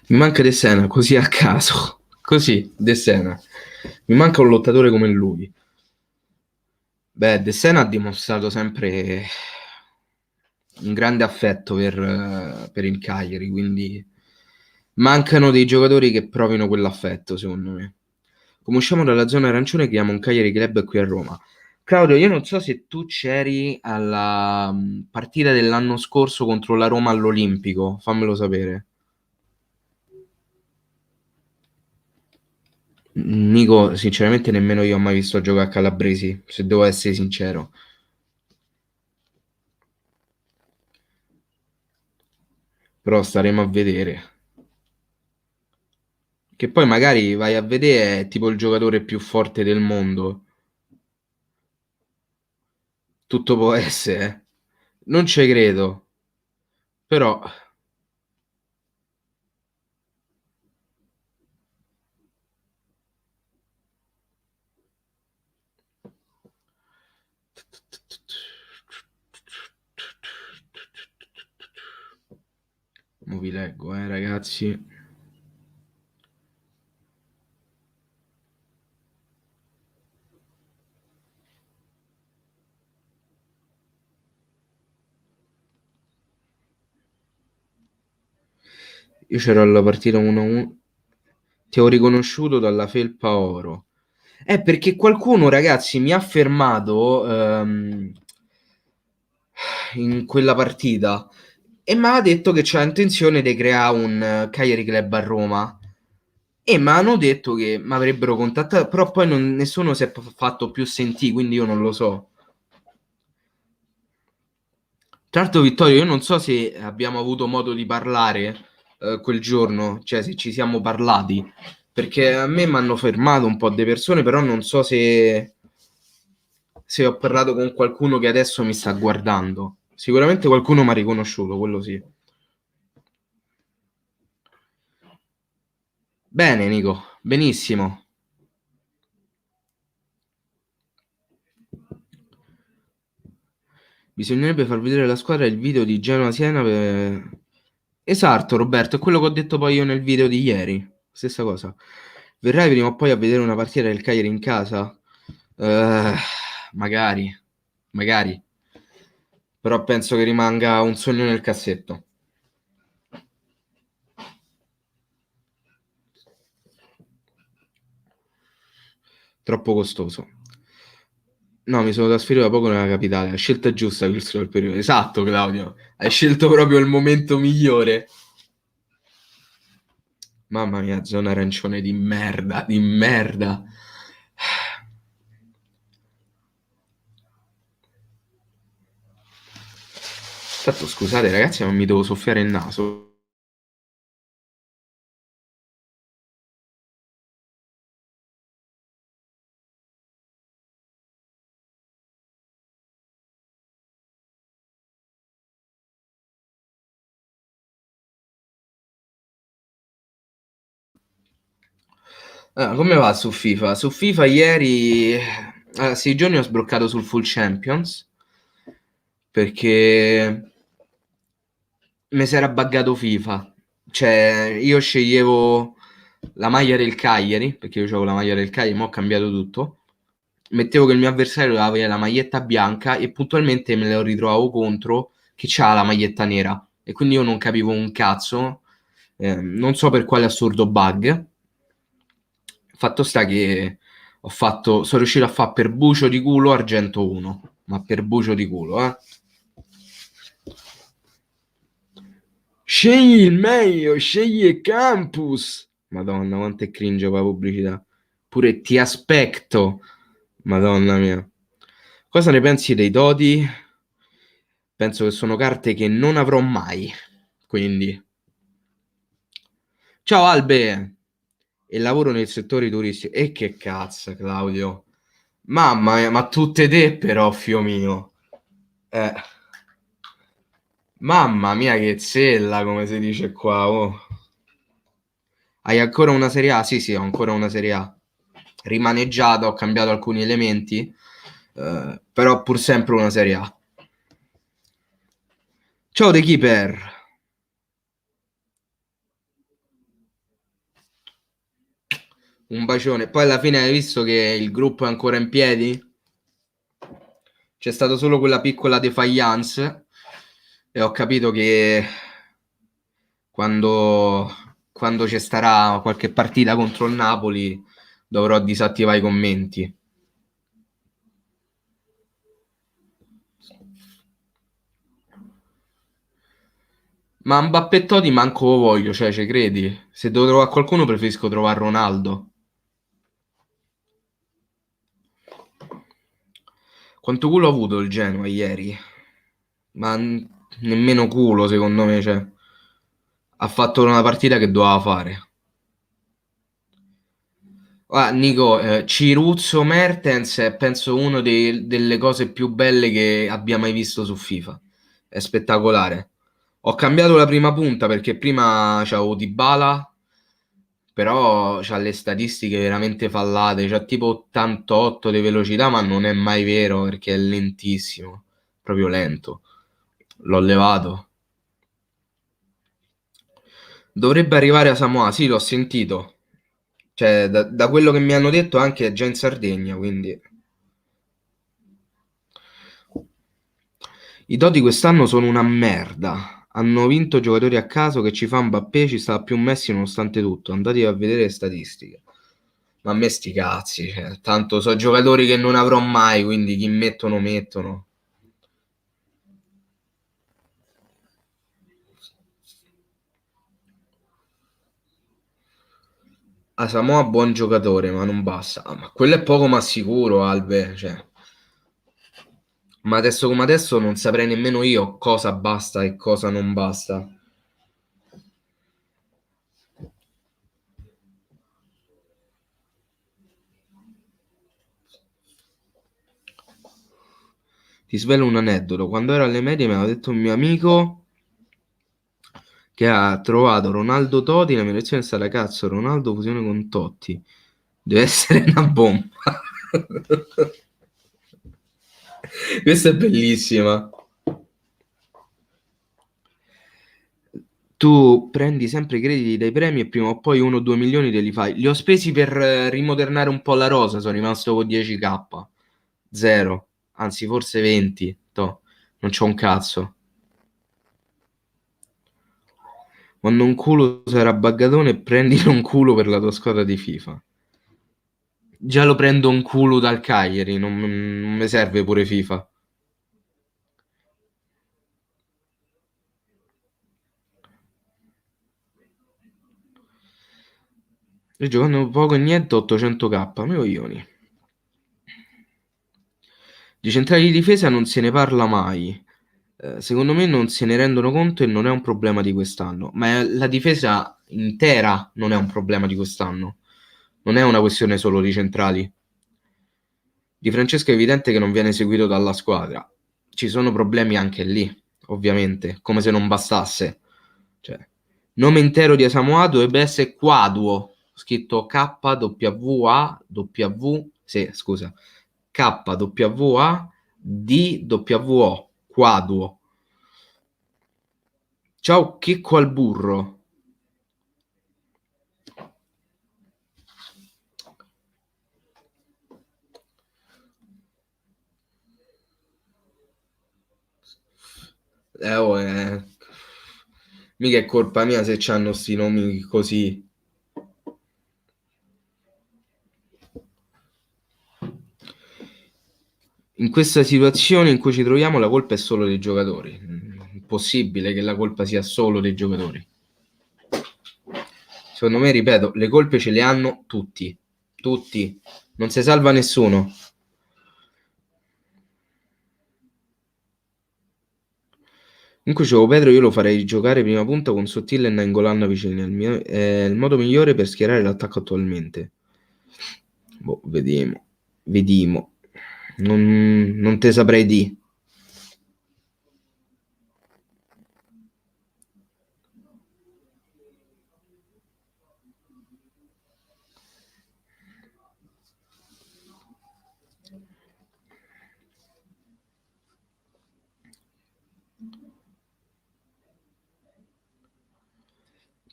Mi manca De Sena, così a caso. Così, De Sena. Mi manca un lottatore come lui. Beh, De Sena ha dimostrato sempre un grande affetto per il Cagliari, quindi mancano dei giocatori che provino quell'affetto, secondo me. Come usciamo dalla zona arancione, creiamo un Cagliari Club qui a Roma. Claudio, io non so se tu c'eri alla partita dell'anno scorso contro la Roma all'Olimpico, fammelo sapere. Nico, sinceramente nemmeno io ho mai visto giocare a Calabresi, se devo essere sincero. Però staremo a vedere. Che poi magari vai a vedere è tipo il giocatore più forte del mondo. Tutto può essere. Non ci credo. Però mo vi leggo, ragazzi. Io c'ero alla partita 1-1. Ti ho riconosciuto dalla felpa oro. Perché qualcuno, ragazzi, mi ha fermato in quella partita e mi ha detto che c'ha intenzione di creare un Cagliari Club a Roma. E mi hanno detto che mi avrebbero contattato, però poi nessuno si è fatto più sentire, quindi io non lo so. Tra l'altro, Vittorio, io non so se abbiamo avuto modo di parlare quel giorno, cioè se ci siamo parlati, perché a me mi hanno fermato un po' di persone, però non so se ho parlato con qualcuno che adesso mi sta guardando. Sicuramente qualcuno mi ha riconosciuto, quello sì. Bene, Nico, benissimo. Bisognerebbe far vedere alla squadra il video di Genoa-Siena per... Esatto, Roberto, è quello che ho detto poi io nel video di ieri. Stessa cosa. Verrai prima o poi a vedere una partita del Cagliari in casa? Eh, magari, magari. Però penso che rimanga un sogno nel cassetto. Troppo costoso. No, mi sono trasferito da poco nella capitale. La scelta giusta questo è il periodo. Esatto, Claudio. Hai scelto proprio il momento migliore. Mamma mia, zona arancione di merda, di merda. Tanto scusate ragazzi, ma mi devo soffiare il naso. Come va su FIFA? Su FIFA ieri, 6 giorni ho sbloccato sul Full Champions perché mi si era buggato FIFA. Cioè, io sceglievo la maglia del Cagliari, perché io avevo la maglia del Cagliari, ma ho cambiato tutto. Mettevo che il mio avversario aveva la maglietta bianca e puntualmente me lo ritrovavo contro che c'ha la maglietta nera. E quindi io non capivo un cazzo, non so per quale assurdo bug. Fatto sta che sono riuscito a fare per bucio di culo argento 1, ma per bucio di culo, eh. Scegli il meglio, scegli Campus. Madonna, quanto è cringe quella pubblicità. Pure ti aspetto. Madonna mia. Cosa ne pensi dei Doti? Penso che sono carte che non avrò mai. Quindi, ciao Albe. E lavoro nel settore turistico. E che cazzo, Claudio. Mamma mia, ma tutte te però, fio mio. Eh, mamma mia che zella, come si dice qua. Oh. Hai ancora una Serie A? Sì, sì, ho ancora una Serie A. Rimaneggiata, ho cambiato alcuni elementi, però pur sempre una Serie A. Ciao The Keeper. Un bacione. Poi alla fine hai visto che il gruppo è ancora in piedi? C'è stata solo quella piccola defiance e ho capito che quando, quando ci starà qualche partita contro il Napoli dovrò disattivare i commenti. Ma Mbappé e Totti manco lo voglio, cioè, ci credi? Se devo trovare qualcuno preferisco trovare Ronaldo. Quanto culo ha avuto il Genoa ieri? Ma nemmeno culo, secondo me, cioè. Ha fatto una partita che doveva fare. Guarda, Nico, Ciruzzo Mertens è penso una delle cose più belle che abbia mai visto su FIFA. È spettacolare. Ho cambiato la prima punta perché prima c'avevo Dybala, però c'ha le statistiche veramente fallate. C'ha tipo 88 di velocità, ma non è mai vero perché è lentissimo. Proprio lento. L'ho levato. Dovrebbe arrivare a Samoa, sì, l'ho sentito. Cioè, da quello che mi hanno detto anche è già in Sardegna, quindi... I Toti quest'anno sono una merda. Hanno vinto giocatori a caso che ci fa Mbappé, ci sta più Messi nonostante tutto. Andate a vedere le statistiche. Ma a me sti cazzi, cioè, tanto so giocatori che non avrò mai, quindi chi mettono, mettono. A Samoa buon giocatore, ma non basta. Ah, ma quello è poco ma sicuro, Albe, cioè. Ma adesso come adesso non saprei nemmeno io cosa basta e cosa non basta. Ti svelo un aneddoto. Quando ero alle medie mi aveva detto un mio amico che ha trovato Ronaldo Totti, la mia reazione è stata cazzo, Ronaldo fusione con Totti. Deve essere una bomba. Questa è bellissima. Tu prendi sempre i crediti dai premi e prima o poi 1 o 2 milioni te li fai. Li ho spesi per rimodernare un po' la rosa, sono rimasto con 10k. Zero, anzi forse 20. Toh, non c'ho un cazzo. Quando un culo sarà buggatone, prendilo un culo per la tua squadra di FIFA. Già lo prendo un culo dal Cagliari, non mi serve pure FIFA. Io giocando poco e niente, 800k, me coglioni. Di centrali di difesa non se ne parla mai. Secondo me non se ne rendono conto e non è un problema di quest'anno. Ma la difesa intera non è un problema di quest'anno. Non è una questione solo di centrali. Di Francesco è evidente che non viene seguito dalla squadra. Ci sono problemi anche lì, ovviamente, come se non bastasse. Cioè, nome intero di Asamoah dovrebbe essere Quaduo. scritto KWAW, sì, scusa, KWADWO, Quaduo. Ciao Chicco al burro. Oh, mica è colpa mia se c'hanno sti nomi così. In questa situazione in cui ci troviamo la colpa è solo dei giocatori. Impossibile che la colpa sia solo dei giocatori. Secondo me, ripeto, le colpe ce le hanno tutti. Tutti. Non si salva nessuno. Comunque dicevo, Pedro, io lo farei giocare prima punta con Sottile e Nainggolan vicini. È il modo migliore per schierare l'attacco attualmente. Boh, vediamo. Vediamo. Non te saprei di.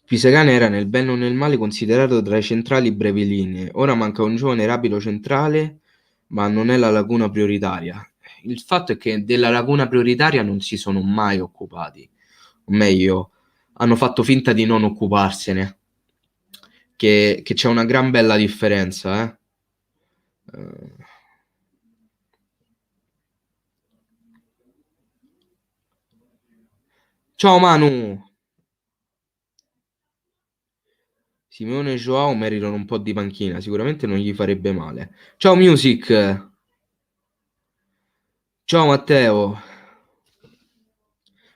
Pisacane era nel bene o nel male considerato tra i centrali brevilinee. Ora manca un giovane rapido centrale, ma non è la laguna prioritaria. Il fatto è che della laguna prioritaria non si sono mai occupati. O meglio, hanno fatto finta di non occuparsene. Che c'è una gran bella differenza, eh. Ciao Manu! Simeone e Joao meritano un po' di panchina, sicuramente non gli farebbe male. Ciao Music! Ciao Matteo!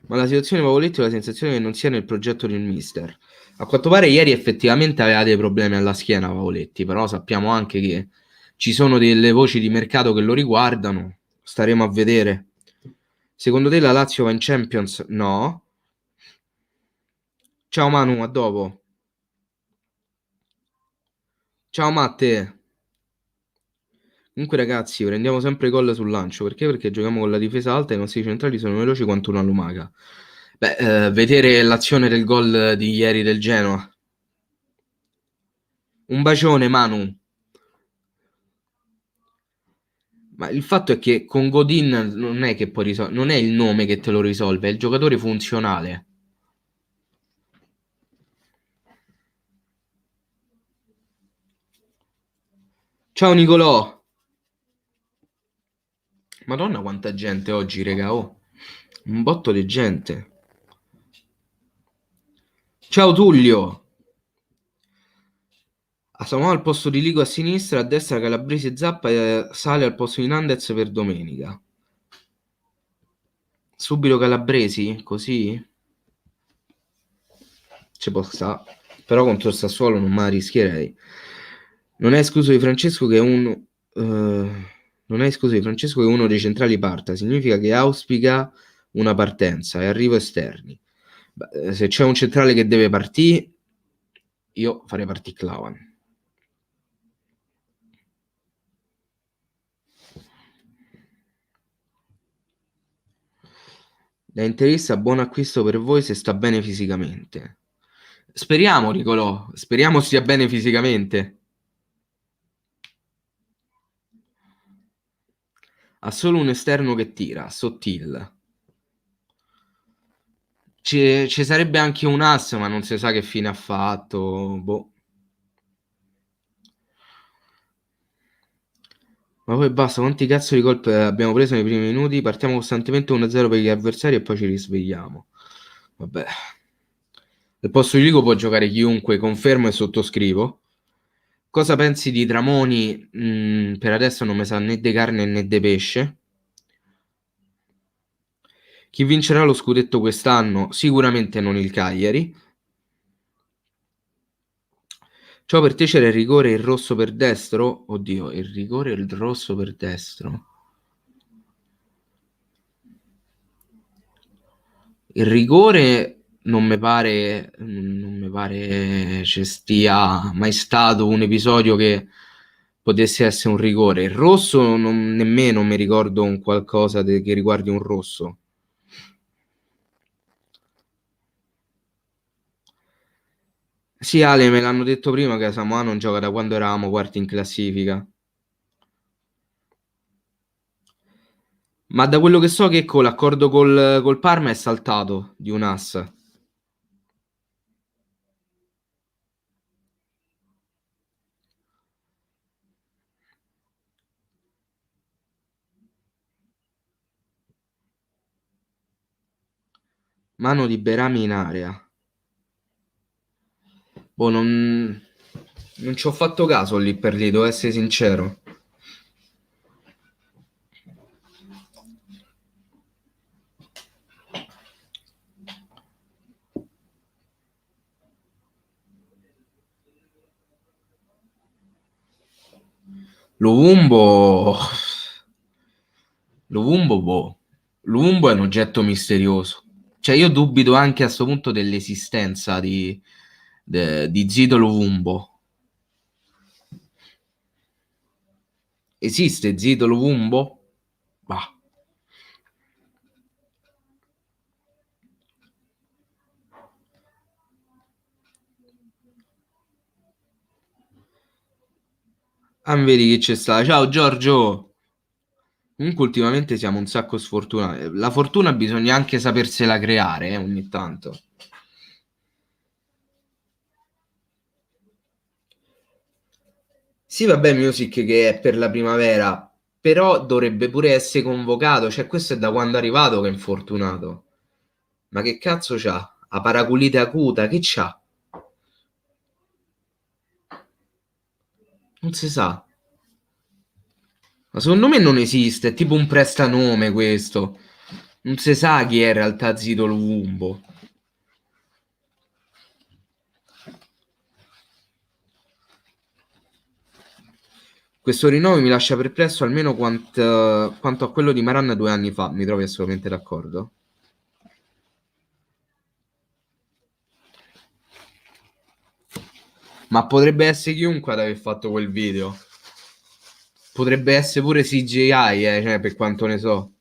Ma la situazione Pavoletti ho la sensazione che non sia nel progetto del mister. A quanto pare ieri effettivamente aveva dei problemi alla schiena Pavoletti, però sappiamo anche che ci sono delle voci di mercato che lo riguardano. Staremo a vedere. Secondo te la Lazio va in Champions? No. Ciao Manu, a dopo. Ciao Matte. Comunque ragazzi, prendiamo sempre gol sul lancio, perché? Perché giochiamo con la difesa alta e i nostri centrali sono veloci quanto una lumaca. Beh, vedere l'azione del gol di ieri del Genoa. Un bacione Manu. Ma il fatto è che con Godin non è che puoi risolvere, non è il nome che te lo risolve, è il giocatore funzionale. Ciao Nicolò. Madonna quanta gente oggi, raga, oh. Un botto di gente. Ciao Tullio. A Samoa al posto di Ligo a sinistra, a destra Calabresi e Zappa sale al posto di Nandez per domenica. Subito Calabresi, così? Ci può sta. Però contro il Sassuolo non me la rischierei. Non è escluso di Francesco che non è escluso di Francesco che uno dei centrali parta. Significa che auspica una partenza e arrivo esterni. Beh, se c'è un centrale che deve partire, io farei partire Clavan. Da interista, buon acquisto per voi se sta bene fisicamente. Speriamo, Nicolò, speriamo stia bene fisicamente. Ha solo un esterno che tira, Sottil. Ci sarebbe anche un ass, ma non si sa che fine ha fatto. Boh. Ma poi basta, quanti cazzo di colpe abbiamo preso nei primi minuti? Partiamo costantemente 1-0 per gli avversari e poi ci risvegliamo. Vabbè. Al posto di Ligo può giocare chiunque, confermo e sottoscrivo. Cosa pensi di Tramoni? Per adesso non mi sa né di carne né di pesce. Chi vincerà lo scudetto quest'anno? Sicuramente non il Cagliari. Ciò per te c'era il rigore e il rosso per destro? Oddio, il rigore e il rosso per destro. Il rigore non mi pare pare ci stia mai stato un episodio che potesse essere un rigore. Il rosso nemmeno mi ricordo un qualcosa che riguardi un rosso. Sì, Ale, me l'hanno detto prima che Samoa non gioca da quando eravamo quarti in classifica. Ma da quello che so che con l'accordo col Parma è saltato di un ass. Mano di Berami in area. Boh, non ci ho fatto caso lì per lì, devo essere sincero. Luvumbo... Luvumbo, boh. Luvumbo è un oggetto misterioso. Cioè, io dubito anche a sto punto dell'esistenza di Zito Luvumbo. Esiste Zito Luvumbo? Bah. Ah, vedi chi c'è sta. Ciao Giorgio. Comunque ultimamente siamo un sacco sfortunati. La fortuna bisogna anche sapersela creare, ogni tanto. Sì, vabbè, Music che è per la primavera, però dovrebbe pure essere convocato. Cioè, questo è da quando è arrivato che è infortunato. Ma che cazzo c'ha? A paraculite acuta? Che c'ha? Non si sa. Ma secondo me non esiste, è tipo un prestanome questo. Non si sa chi è in realtà Zito Luvumbo. Questo rinnovo mi lascia perplesso almeno quanto a quello di Maran 2 anni fa, mi trovi assolutamente d'accordo? Ma potrebbe essere chiunque ad aver fatto quel video. Potrebbe essere pure CGI, cioè, per quanto ne so.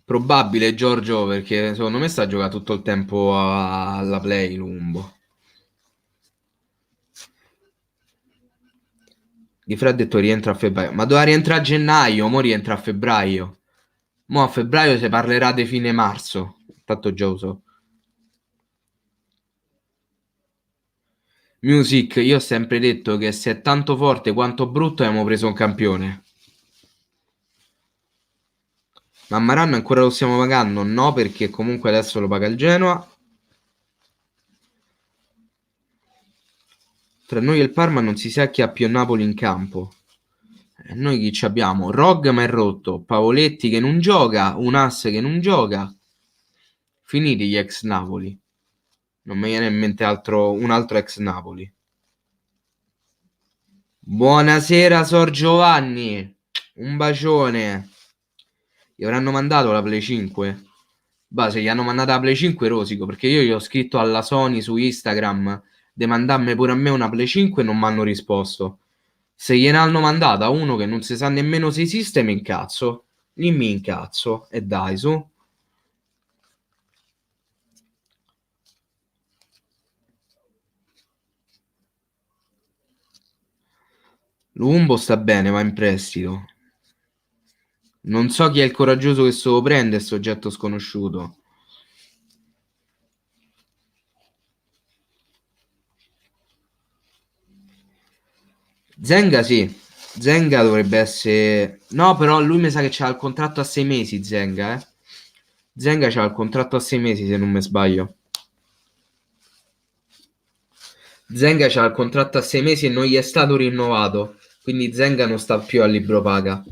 Probabile Giorgio, perché secondo me sta a giocare tutto il tempo alla Play Lumbo. Di Fred ha detto rientra a febbraio. Ma doveva rientrare a gennaio, mo rientra a febbraio. Mo a febbraio si parlerà di fine marzo. Tanto già uso. Music, io ho sempre detto che se è tanto forte quanto brutto abbiamo preso un campione. Ma Maran ancora lo stiamo pagando? No, perché comunque adesso lo paga il Genoa. Tra noi e il Parma non si sa chi ha più Napoli in campo. Noi chi ci abbiamo? Rog ma è rotto, Pavoletti che non gioca, un asse che non gioca. Finiti gli ex Napoli. Non mi viene in mente un altro ex Napoli. Buonasera Sor Giovanni, un bacione. Gli avranno mandato la Play 5? Bah, se gli hanno mandato la Play 5 rosico, perché io gli ho scritto alla Sony su Instagram di mandarmi pure a me una Play 5 e non mi hanno risposto. Se gliene hanno mandata uno che non si sa nemmeno se esiste, mi incazzo. Lì mi incazzo. E dai, su. Lumbo sta bene, va in prestito. Non so chi è il coraggioso che se lo prende, soggetto sconosciuto. Zenga sì. Zenga dovrebbe essere... No, però lui mi sa che c'ha il contratto a 6 mesi, Zenga, eh. Zenga c'ha il contratto a 6 mesi, se non mi sbaglio. Zenga c'ha il contratto a 6 mesi e non gli è stato rinnovato. Quindi Zenga non sta più al libro paga.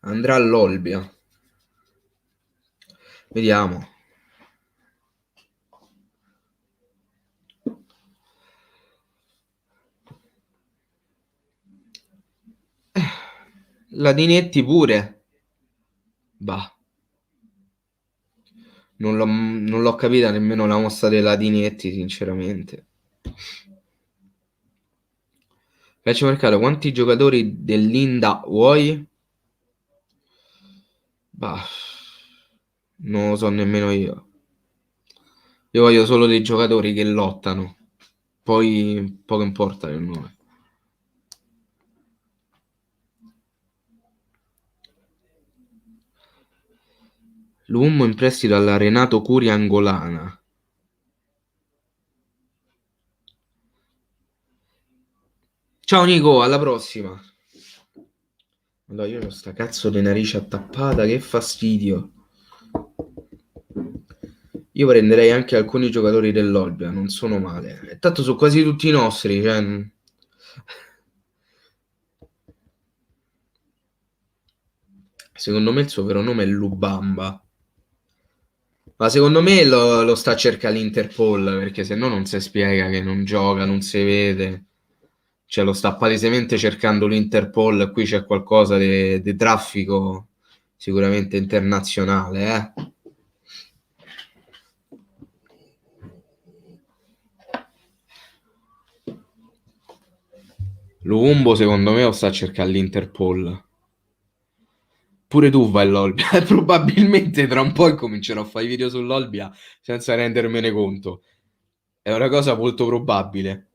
Andrà all'Olbia. Vediamo. La Dinetti pure. Bah, non l'ho capita nemmeno la mossa della Dinetti, sinceramente. Calciomercato, quanti giocatori dell'Inda vuoi? Bah, non lo so nemmeno io. Io voglio solo dei giocatori che lottano. Poi poco importa il nome. L'Ummo in prestito alla Renato Curia angolana. Ciao Nico, alla prossima. Allora, io ho sta cazzo di narice attappata, che fastidio. Io prenderei anche alcuni giocatori dell'Olbia, non sono male. E tanto sono quasi tutti i nostri, cioè... Secondo me il suo vero nome è Lubamba. Ma secondo me lo sta a cercare l'Interpol, perché se no non si spiega che non gioca, non si vede. Cioè lo sta palesemente cercando l'Interpol, qui c'è qualcosa di traffico sicuramente internazionale, eh. Lumumbo secondo me lo sta a cercare l'Interpol. Pure tu vai all'Olbia. Probabilmente tra un po' comincerò a fare i video sull'Olbia senza rendermene conto. È una cosa molto probabile.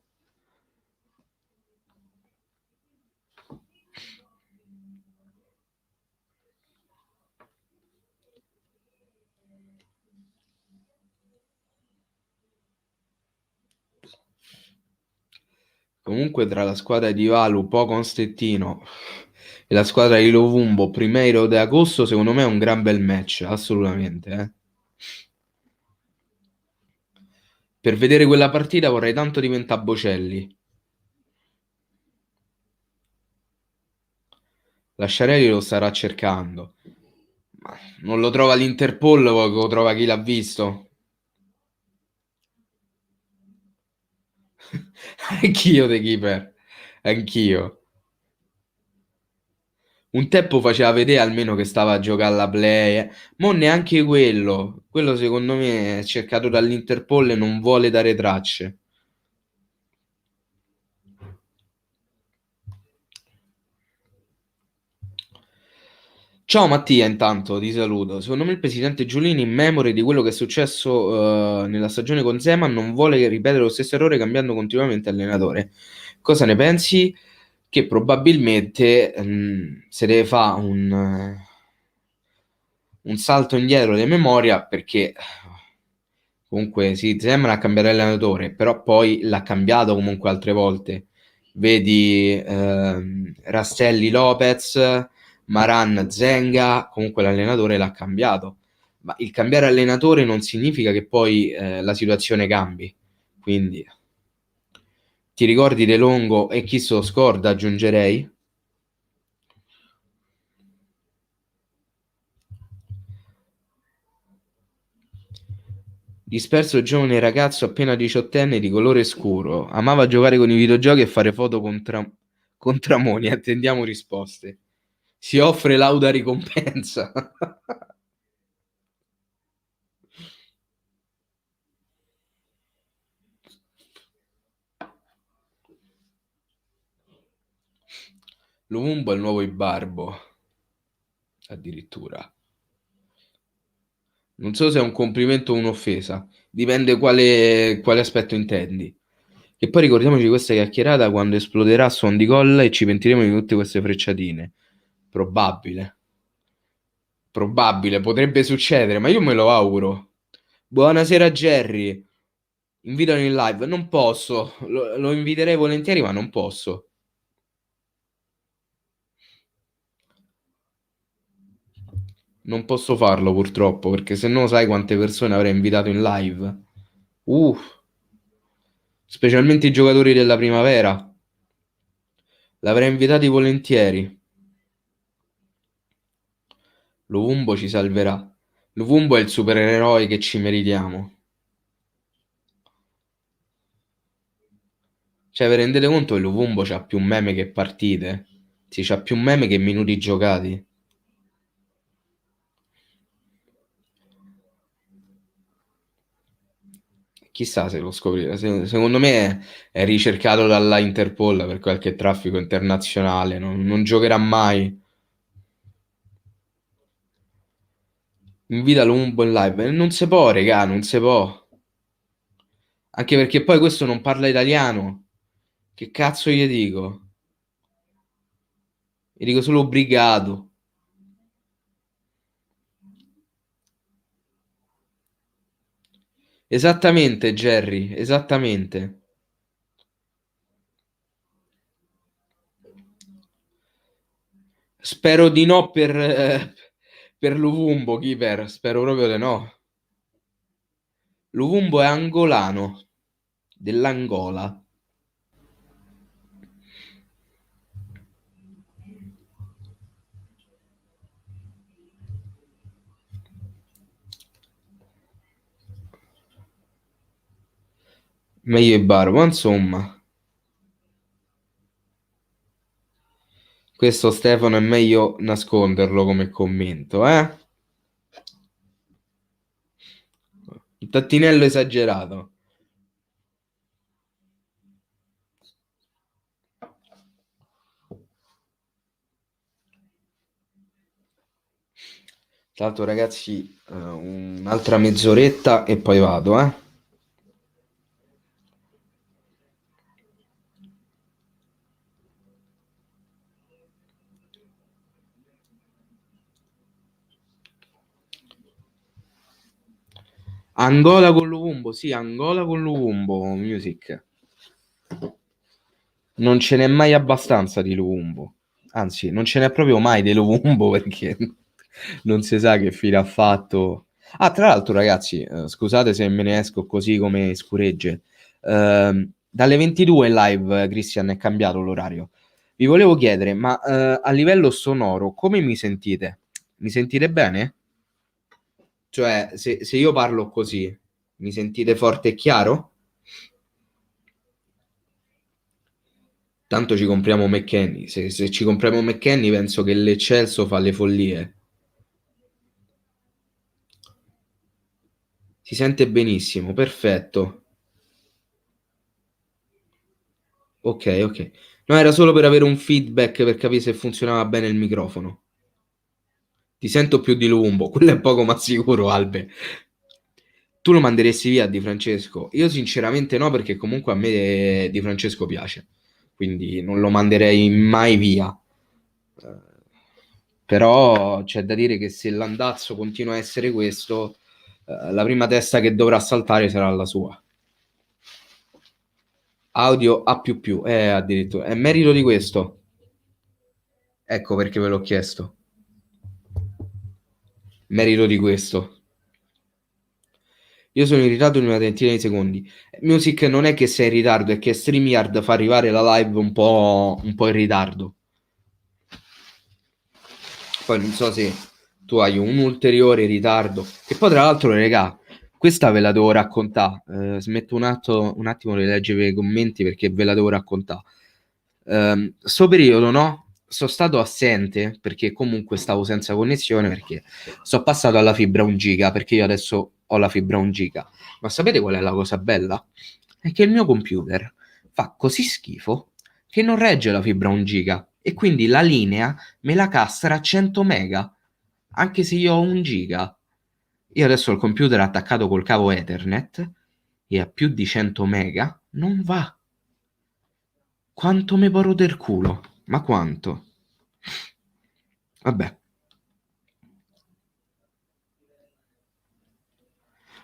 Comunque tra la squadra di Valu, Constettino e la squadra di Lovumbo, Primeiro de Agosto, secondo me è un gran bel match, assolutamente. Per vedere quella partita vorrei tanto diventare Bocelli. La Sciarelli lo starà cercando. Ma non lo trova l'Interpol, lo trova chi l'ha visto. Anch'io The Keeper. Anch'io. Un tempo faceva vedere almeno che stava a giocare alla play. Mo neanche quello. Quello secondo me è cercato dall'Interpol e non vuole dare tracce. Ciao Mattia, intanto ti saluto. Secondo me il presidente Giulini, in memoria di quello che è successo nella stagione con Zeman, non vuole ripetere lo stesso errore cambiando continuamente allenatore. Cosa ne pensi? Che probabilmente se deve fare un salto indietro di memoria perché comunque sì, sembra cambiare allenatore, però poi l'ha cambiato comunque altre volte. Vedi Rastelli Lopez, Maran Zenga, comunque l'allenatore l'ha cambiato. Ma il cambiare allenatore non significa che poi la situazione cambi. Quindi ti ricordi De Longo e chi se lo scorda, aggiungerei? Disperso giovane ragazzo appena diciottenne di colore scuro. Amava giocare con i videogiochi e fare foto con Tramoni. Attendiamo risposte. Si offre lauda ricompensa. Lumumbo è il nuovo Ibarbo. Addirittura. Non so se è un complimento o un'offesa. Dipende quale aspetto intendi. E poi ricordiamoci questa chiacchierata quando esploderà a suon di gol e ci pentiremo di tutte queste frecciatine. Probabile. Probabile, potrebbe succedere, ma io me lo auguro. Buonasera Jerry, invitano in live. Non posso, lo inviterei volentieri, ma non posso. Non posso farlo purtroppo, perché se no sai quante persone avrei invitato in live. Specialmente i giocatori della primavera. L'avrei invitati volentieri. Luvumbo ci salverà. Luvumbo è il supereroe che ci meritiamo. Cioè, vi rendete conto che Luvumbo c'ha più meme che partite? Sì, c'ha più meme che minuti giocati. Chissà se lo scoprirà. Secondo me è ricercato dalla Interpol per qualche traffico internazionale. Non giocherà mai. Invitalo un buon live. Non si può, regà, non si può. Anche perché poi questo non parla italiano. Che cazzo gli dico? Gli dico solo obbligato. Esattamente, Jerry, esattamente. Spero di no per Luvumbo, Kiper. Spero proprio di no. Luvumbo è angolano, dell'Angola. Meglio i bar, ma insomma, questo Stefano è meglio nasconderlo come commento, eh? Un tattinello esagerato. Tra l'altro, ragazzi, un'altra mezz'oretta e poi vado, eh? Angola con Luvumbo, sì, Angola con Luvumbo, music. Non ce n'è mai abbastanza di Luvumbo. Anzi, non ce n'è proprio mai di Luvumbo perché non si sa che fine ha fatto. Ah, tra l'altro, ragazzi, scusate se me ne esco così come scuregge. Dalle 22 in live, Christian, è cambiato l'orario. Vi volevo chiedere, ma a livello sonoro, come mi sentite? Mi sentite bene? Cioè, se io parlo così, mi sentite forte e chiaro? Tanto ci compriamo McKenny. Se ci compriamo McKenny, penso che l'Eccelso fa le follie. Si sente benissimo, perfetto. Ok, ok. No, era solo per avere un feedback per capire se funzionava bene il microfono. Ti sento più di Lumbo, quello è poco ma sicuro, Albe. Tu lo manderesti via Di Francesco? Io sinceramente no, perché comunque a me Di Francesco piace, quindi non lo manderei mai via. Però c'è da dire che se l'andazzo continua a essere questo, la prima testa che dovrà saltare sarà la sua. Audio A++, addirittura. È merito di questo. Ecco perché ve l'ho chiesto. Merito di questo. Io sono in ritardo di una trentina di secondi. Music non è che sei in ritardo, è che StreamYard fa arrivare la live un po' in ritardo. Poi non so se tu hai un ulteriore ritardo. E poi tra l'altro, regà, questa ve la devo raccontare. Smetto un attimo di leggere i commenti perché ve la devo raccontare. Sto periodo, no? Sono stato assente perché comunque stavo senza connessione perché sono passato alla fibra 1 giga perché io adesso ho la fibra 1 giga. Ma sapete qual è la cosa bella? È che il mio computer fa così schifo che non regge la fibra 1 giga e quindi la linea me la castra a 100 mega, anche se io ho 1 giga. Io adesso ho il computer attaccato col cavo Ethernet e a più di 100 mega non va. Quanto me porro del culo? Ma quanto? Vabbè.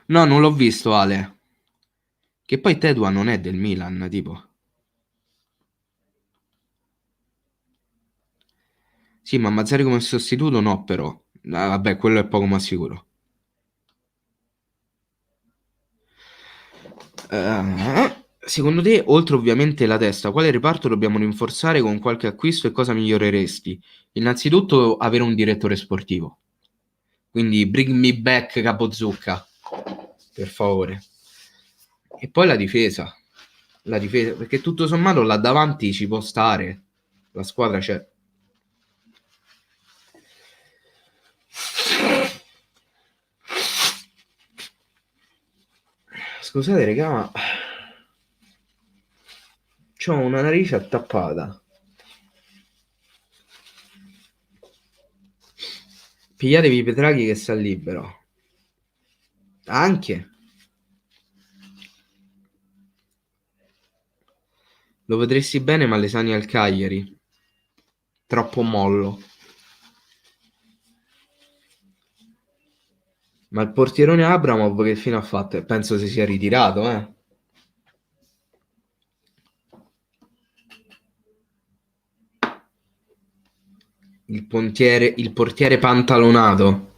No, non l'ho visto, Ale. Che poi Tedua non è del Milan, tipo. Sì, ma Mazzari come sostituto no, però. Ah, vabbè, quello è poco ma sicuro. Secondo te, oltre ovviamente la testa, quale reparto dobbiamo rinforzare con qualche acquisto e cosa miglioreresti? Innanzitutto avere un direttore sportivo. Quindi bring me back Capozucca, per favore. E poi la difesa. La difesa, perché tutto sommato là davanti ci può stare. La squadra c'è. Scusate, raga, ma c'ho una narice attappata. Pigliatevi Petraghi che sta libero. Anche. Lo vedresti bene, ma le sani al Cagliari. Troppo mollo. Ma il portierone Abramov che fine ha fatto? Penso si sia ritirato, eh. Il portiere pantalonato.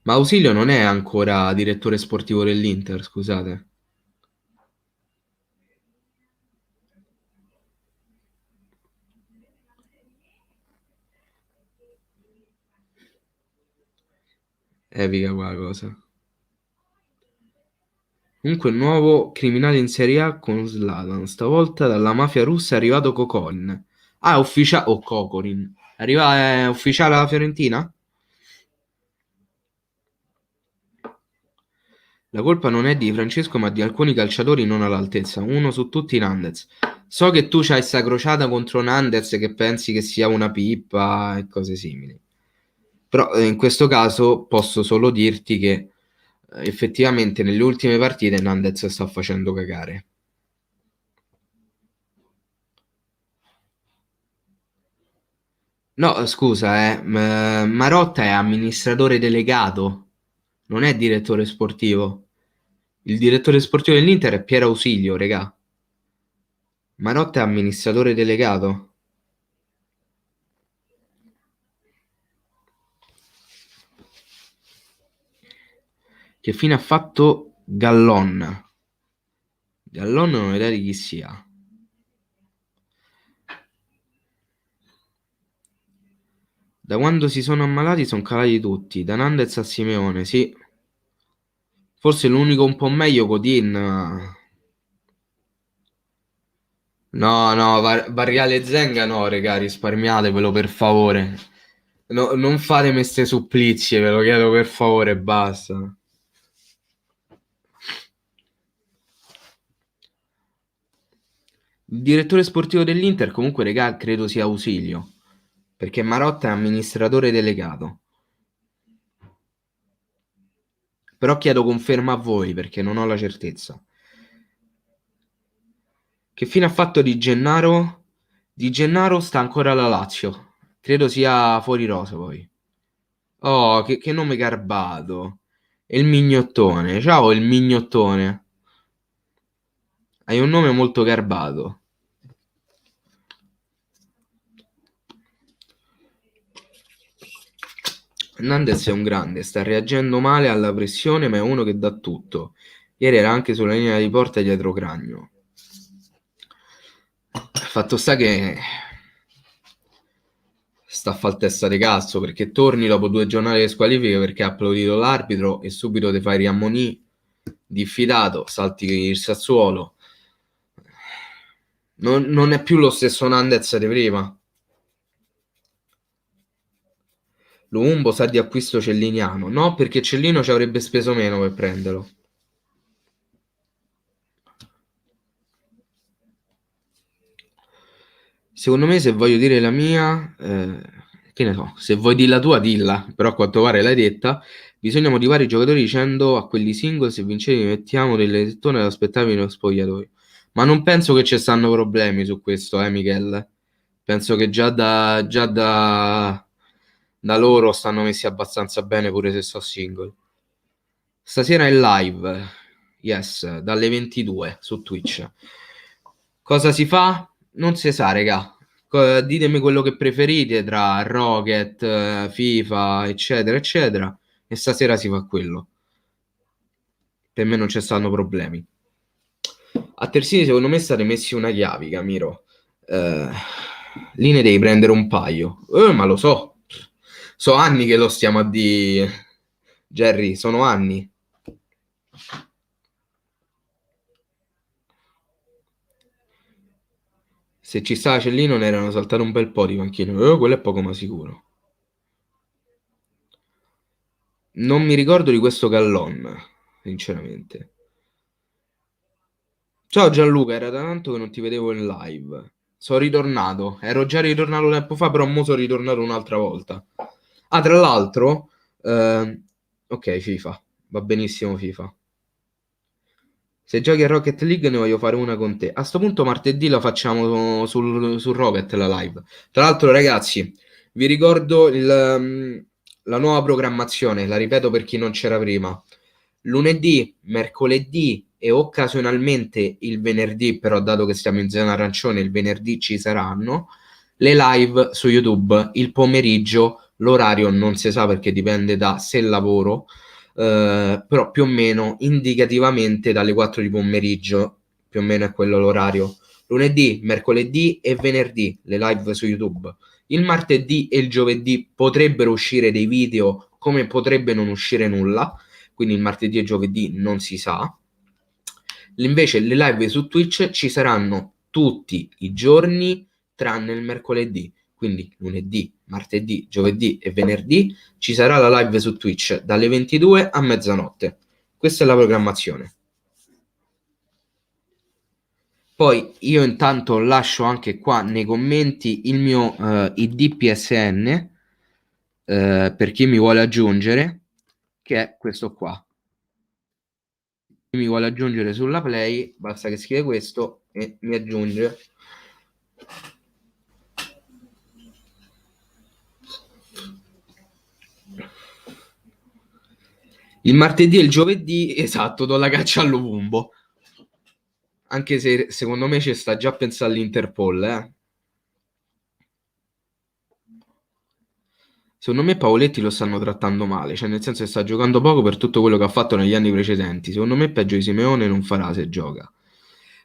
Ma Ausilio non è ancora direttore sportivo dell'Inter, scusate. Epica quella cosa. Comunque, nuovo criminale in Serie A con Zlatan. Stavolta dalla mafia russa è arrivato Cocorin. Ah, è ufficiale. O Cocorin. Arriva, è ufficiale alla Fiorentina? La colpa non è di Francesco, ma di alcuni calciatori non all'altezza. Uno su tutti, Nandez. So che tu c'hai sta crociata contro Nandez che pensi che sia una pippa e cose simili. Però in questo caso posso solo dirti che effettivamente nelle ultime partite Nandez sta facendo cagare. No, scusa, Marotta è amministratore delegato, non è direttore sportivo. Il direttore sportivo dell'Inter è Piero Ausilio, regà. Marotta è amministratore delegato. Che fine ha fatto Gallon? Gallon non ho idea di chi sia. Da quando si sono ammalati sono calati tutti, da Nandez a Simeone, sì. Forse l'unico un po' meglio Godin. No, no, Barriale e Zenga no, regà, risparmiatevelo per favore. No, non fate queste supplizie, ve lo chiedo per favore, basta. Il direttore sportivo dell'Inter comunque, regà, credo sia Ausilio, perché Marotta è amministratore delegato. Però chiedo conferma a voi, perché non ho la certezza. Che fine ha fatto Di Gennaro? Di Gennaro sta ancora alla Lazio. Credo sia fuori rosa poi. Oh, che nome garbato. E il mignottone. Ciao, il mignottone. Hai un nome molto garbato. Hernandez è un grande, sta reagendo male alla pressione, ma è uno che dà tutto. Ieri era anche sulla linea di porta dietro Cragno. Fatto sta che sta a far testa di cazzo perché torni dopo 2 giornate di squalifiche perché ha applaudito l'arbitro e subito ti fai riammonì diffidato, salti il Sassuolo. Non è più lo stesso Nandez di prima. Lumbo sa di acquisto celliniano. No, perché Cellino ci avrebbe speso meno per prenderlo. Secondo me, se voglio dire la mia, che ne so, se vuoi dire la tua, dilla, però a quanto pare l'hai detta. Bisogna motivare i giocatori dicendo a quelli single se vincete mettiamo delle tettone ad aspettarvi nello spogliatoio. Ma non penso che ci stanno problemi su questo, Michele. Penso che da loro stanno messi abbastanza bene pure se so single. Stasera è live, yes, dalle 22 su Twitch. Cosa si fa? Non si sa, regà. Ditemi quello che preferite tra Rocket, FIFA, eccetera, eccetera. E stasera si fa quello. Per me non ci stanno problemi. A Terzini secondo me state messi una chiavica, Miro. Eh, Lì ne devi prendere un paio. Ma lo so. So anni che lo stiamo a di Jerry, sono anni. Se ci stava Cellino ne erano saltate un bel po' di panchine. Quello è poco ma sicuro. Non mi ricordo di questo Gallon, sinceramente. Ciao Gianluca, era da tanto che non ti vedevo in live. Sono ritornato. Ero già ritornato tempo fa, però mo sono ritornato un'altra volta. Ah, tra l'altro, ok, FIFA. Va benissimo FIFA. Se giochi a Rocket League ne voglio fare una con te. A sto punto martedì la facciamo sul Rocket la live. Tra l'altro, ragazzi, vi ricordo la nuova programmazione, la ripeto per chi non c'era prima. Lunedì, mercoledì e occasionalmente il venerdì, però dato che stiamo in zona arancione, il venerdì ci saranno le live su YouTube. Il pomeriggio, l'orario non si sa perché dipende da se lavoro, però più o meno indicativamente dalle 4 di pomeriggio, più o meno è quello l'orario. Lunedì, mercoledì e venerdì le live su YouTube. Il martedì e il giovedì potrebbero uscire dei video, come potrebbe non uscire nulla, quindi il martedì e giovedì non si sa. Invece le live su Twitch ci saranno tutti i giorni tranne il mercoledì, quindi lunedì, martedì, giovedì e venerdì ci sarà la live su Twitch dalle 22 a mezzanotte. Questa è la programmazione. Poi io intanto lascio anche qua nei commenti il mio ID PSN per chi mi vuole aggiungere, che è questo qua. Chi mi vuole aggiungere sulla Play, basta che scrive questo e mi aggiunge. Il martedì e il giovedì, esatto, do la caccia all'Ovumbo. Anche se secondo me ci sta già pensando all'Interpol, Secondo me Paoletti lo stanno trattando male, cioè nel senso che sta giocando poco per tutto quello che ha fatto negli anni precedenti. Secondo me peggio di Simeone non farà se gioca.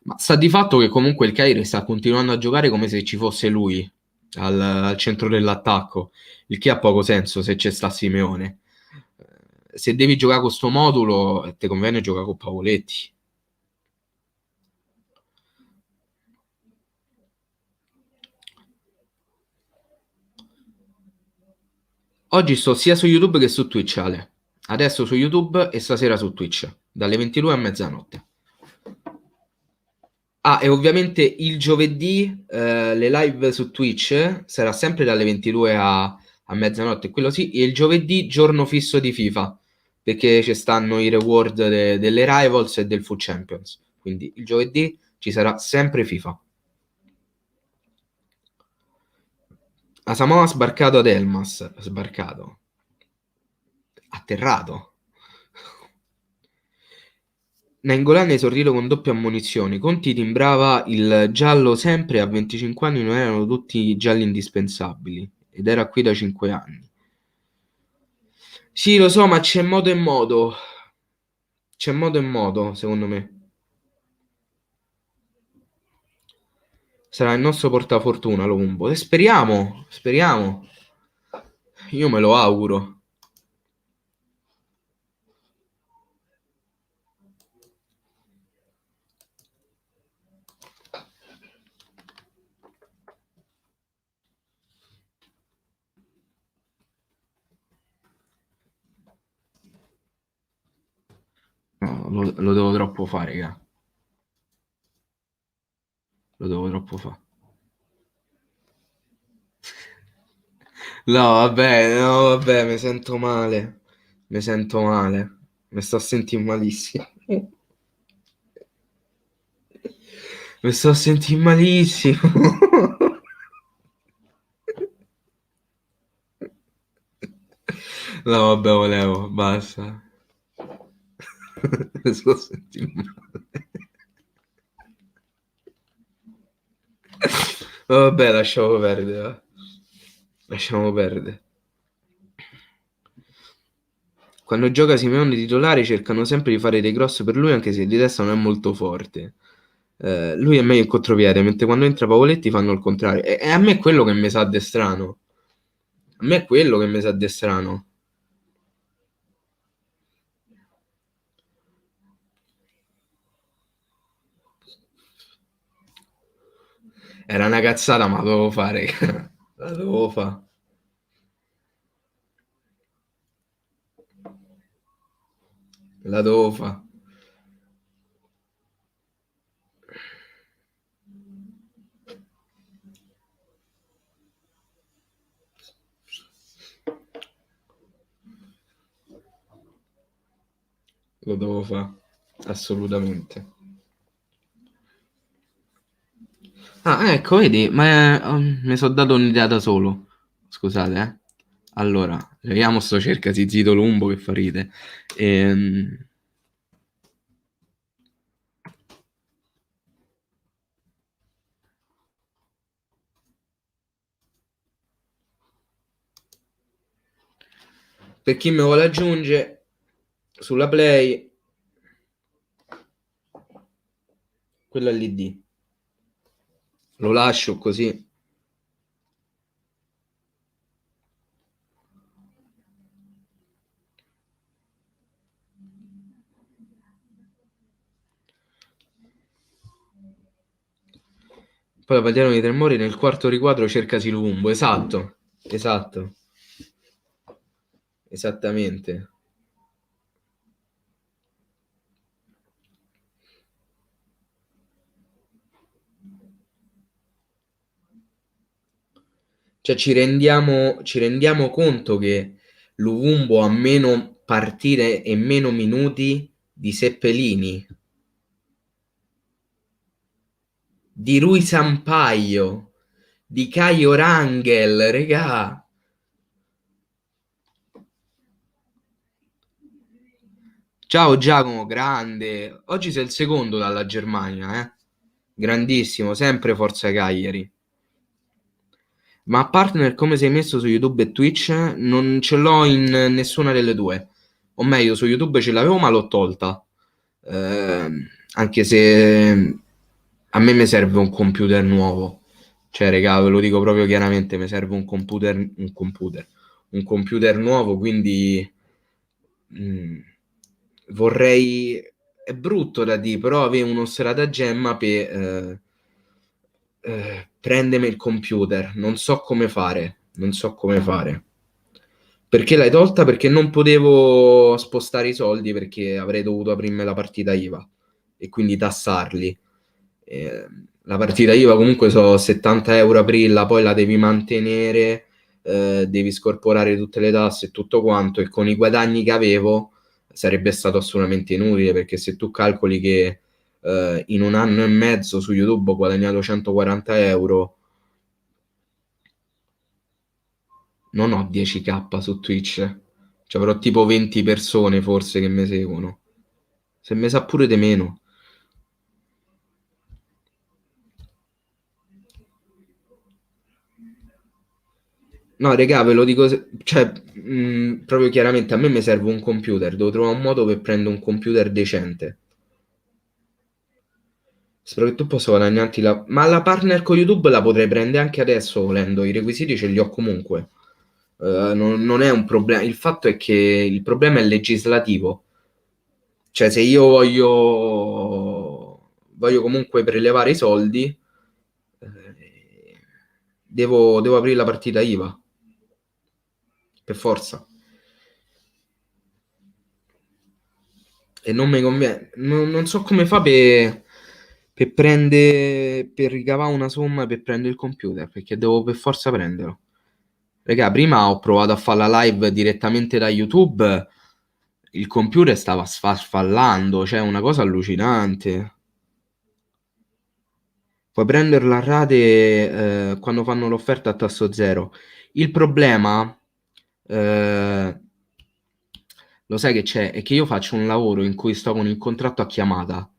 Ma sta di fatto che comunque il Cagliari sta continuando a giocare come se ci fosse lui al centro dell'attacco, il che ha poco senso se c'è sta Simeone. Se devi giocare con sto modulo, ti conviene giocare con Paoletti. Oggi sto sia su YouTube che su Twitch, Ale. Adesso su YouTube e stasera su Twitch, dalle 22 a mezzanotte. Ah, e ovviamente il giovedì le live su Twitch sarà sempre dalle 22 a mezzanotte, quello sì, e il giovedì giorno fisso di FIFA, perché ci stanno i reward delle Rivals e del Food Champions. Quindi il giovedì ci sarà sempre FIFA. Asamoah ha sbarcato ad Elmas, sbarcato, atterrato. Nainggolan esordito con doppia ammonizione. Conti timbrava il giallo sempre e a 25 anni non erano tutti gialli indispensabili ed era qui da 5 anni. Sì, lo so, ma c'è modo e modo. C'è modo e modo, secondo me. Sarà il nostro portafortuna, Lombo. E speriamo, speriamo. Io me lo auguro. No, lo devo troppo fare, raga. Lo devo troppo fare. No, vabbè, mi sento male. Mi sento male. Mi sto sentendo malissimo. Mi sto sentendo malissimo. No, vabbè, volevo, basta. Mi sto sentendo male. Vabbè, lasciamo perdere. Va. Lasciamo perdere. Quando gioca Simeone titolare cercano sempre di fare dei cross per lui anche se di testa non è molto forte. Lui è meglio in contropiede, mentre quando entra Pavoletti fanno il contrario. E a me è quello che mi sa de strano. A me è quello che mi sa de strano. Era una cazzata, ma la dovevo fare. La dovevo fare. La devo fa. Lo devo fa. Assolutamente. Ah, ecco, vedi, ma mi sono dato un'idea da solo. Scusate, eh. Allora, vediamo sto cercasi zito lumbo che fa ride. Ehm, per chi mi vuole aggiungere sulla Play, quella l'ID. Lo lascio così. Poi la pagliano di Tremori nel quarto riquadro cercasi Lumbo. Esatto, esatto, esattamente. Cioè ci rendiamo conto che Luvumbo ha meno partite e meno minuti di Seppellini, di Rui Sampaio, di Caio Rangel, regà. Ciao Giacomo, grande. Oggi sei il secondo dalla Germania, eh? Grandissimo, sempre Forza Cagliari. Ma a partner come sei messo su YouTube e Twitch? Non ce l'ho in nessuna delle due. O meglio, su YouTube ce l'avevo ma l'ho tolta. Anche se a me mi serve un computer nuovo. Cioè, regà, ve lo dico proprio chiaramente, mi serve un computer nuovo, quindi vorrei, è brutto da dire, però avevo uno stratagemma per prendermi il computer, non so come fare. Perché l'hai tolta? Perché non potevo spostare i soldi perché avrei dovuto aprirmi la partita IVA e quindi tassarli. Eh, la partita IVA comunque so 70 euro aprirla, poi la devi mantenere, devi scorporare tutte le tasse e tutto quanto, e con i guadagni che avevo sarebbe stato assolutamente inutile, perché se tu calcoli che in un anno e mezzo su YouTube ho guadagnato 140 euro, non ho 10k su Twitch, cioè avrò tipo 20 persone forse che mi seguono, se mi sa pure di meno. No, regà, ve lo dico, cioè, proprio chiaramente, a me mi serve un computer, devo trovare un modo per prendere un computer decente. Spero che tu possa guadagnarti la... Ma la partner con YouTube la potrei prendere anche adesso volendo, i requisiti ce li ho comunque. Non è un problema, il fatto è che il problema è legislativo. Cioè, se io voglio comunque prelevare i soldi, devo aprire la partita IVA, per forza. E non mi conviene. Non so come fa per ricavare una somma per prendere il computer, perché devo per forza prenderlo. Raga, prima ho provato a fare la live direttamente da YouTube, il computer stava sfarfallando, cioè una cosa allucinante. Puoi prenderla a rate quando fanno l'offerta a tasso zero. Il problema, eh, lo sai che c'è, è che io faccio un lavoro in cui sto con il contratto a chiamata,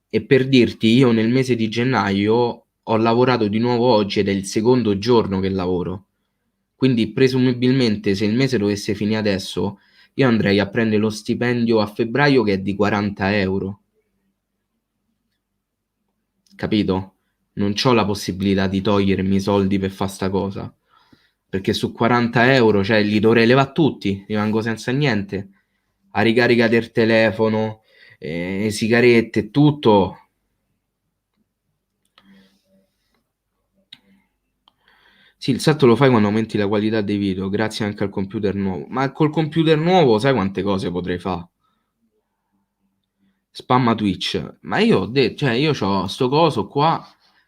e per dirti, io nel mese di gennaio ho lavorato di nuovo oggi ed è il secondo giorno che lavoro. Quindi presumibilmente se il mese dovesse finire adesso, io andrei a prendere lo stipendio a febbraio che è di 40 euro, capito? Non c'ho la possibilità di togliermi i soldi per fare sta cosa, perché su 40 euro, cioè, li dovrei levare tutti, rimango senza niente. A ricarica del telefono, sigarette e tutto. Sì, il salto lo fai quando aumenti la qualità dei video, grazie anche al computer nuovo. Ma col computer nuovo sai quante cose potrei fare? spamma Twitch. Ma io ho detto, cioè io c'ho sto coso qua,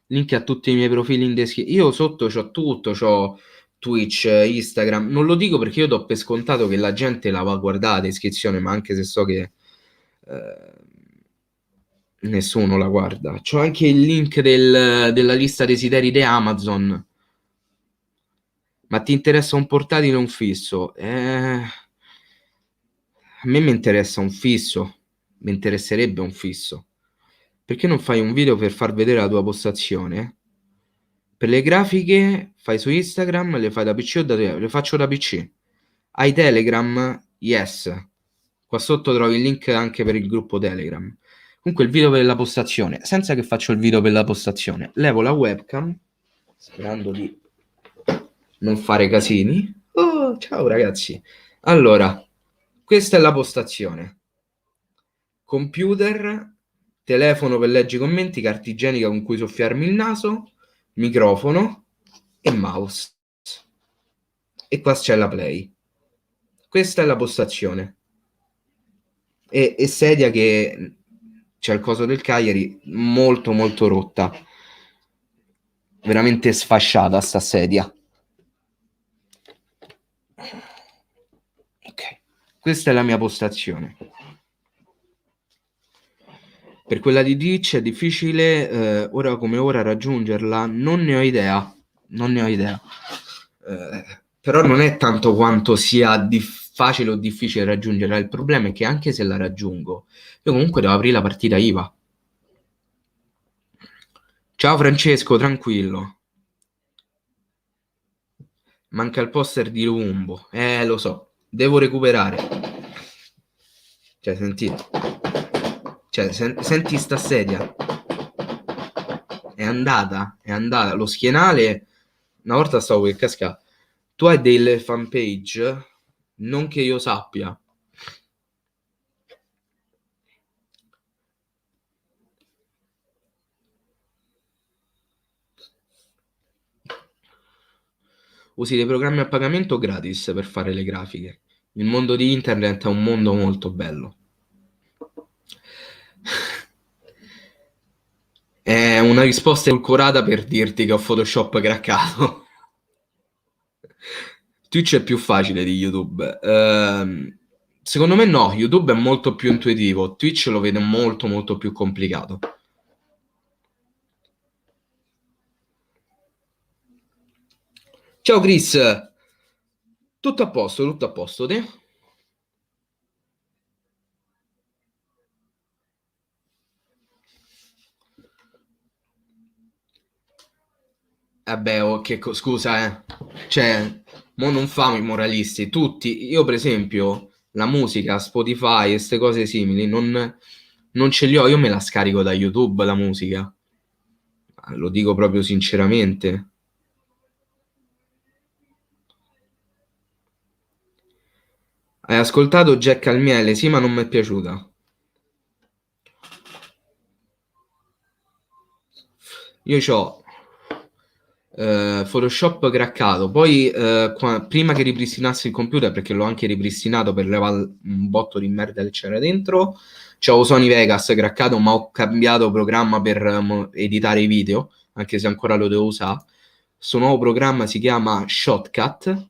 link a tutti i miei profili in descrizione. Io sotto c'ho tutto, c'ho Twitch, Instagram. Non lo dico perché io do per scontato che la gente la va a guardare la descrizione, ma anche se so che eh, nessuno la guarda. C'ho anche il link della lista desideri di Amazon. Ma ti interessa un portatile o un fisso? A me mi interessa un fisso, mi interesserebbe un fisso. Perché non fai un video per far vedere la tua postazione? Per le grafiche fai su Instagram, le fai da PC o da te? Le faccio da PC. Hai Telegram? Yes. Qua sotto trovi il link anche per il gruppo Telegram. Comunque il video per la postazione, senza che faccio il video per la postazione, levo la webcam, sperando di non fare casini. Oh, ciao ragazzi. Allora, questa è la postazione. Computer, telefono per leggere i commenti, carta igienica con cui soffiarmi il naso, microfono e mouse. E qua c'è la play. Questa è la postazione. E sedia che c'è il coso del Cagliari molto molto rotta. Veramente sfasciata sta sedia. Ok. Questa è la mia postazione. Per quella di Twitch è difficile ora come ora raggiungerla, non ne ho idea, non ne ho idea. Però non è tanto quanto sia facile o difficile raggiungerla, il problema è che anche se la raggiungo, io comunque devo aprire la partita IVA. Ciao Francesco, tranquillo. Manca il poster di Lumbo. Lo so, devo recuperare. Cioè, sentite. Cioè, senti sta sedia. È andata, è andata. Lo schienale, una volta stavo per cascare. Tu hai delle fanpage? Non che io sappia. Usi dei programmi a pagamento gratis per fare le grafiche. Il mondo di internet è un mondo molto bello. È una risposta edulcorata per dirti che ho Photoshop craccato. Twitch è più facile di YouTube. Secondo me no, YouTube è molto più intuitivo, Twitch lo vedo molto molto più complicato. Ciao Chris, tutto a posto, te? Vabbè, scusa, Cioè, mo non famo i moralisti, tutti, io per esempio, la musica, Spotify e queste cose simili, non ce li ho, io me la scarico da YouTube la musica. Lo dico proprio sinceramente. Hai ascoltato Jack al miele? Sì, ma non mi è piaciuta. Io c'ho Photoshop craccato, poi prima che ripristinassi il computer, perché l'ho anche ripristinato per levare un botto di merda che c'era dentro, c'ho Sony Vegas craccato, ma ho cambiato programma per editare i video, anche se ancora lo devo usare. Questo nuovo programma si chiama Shotcut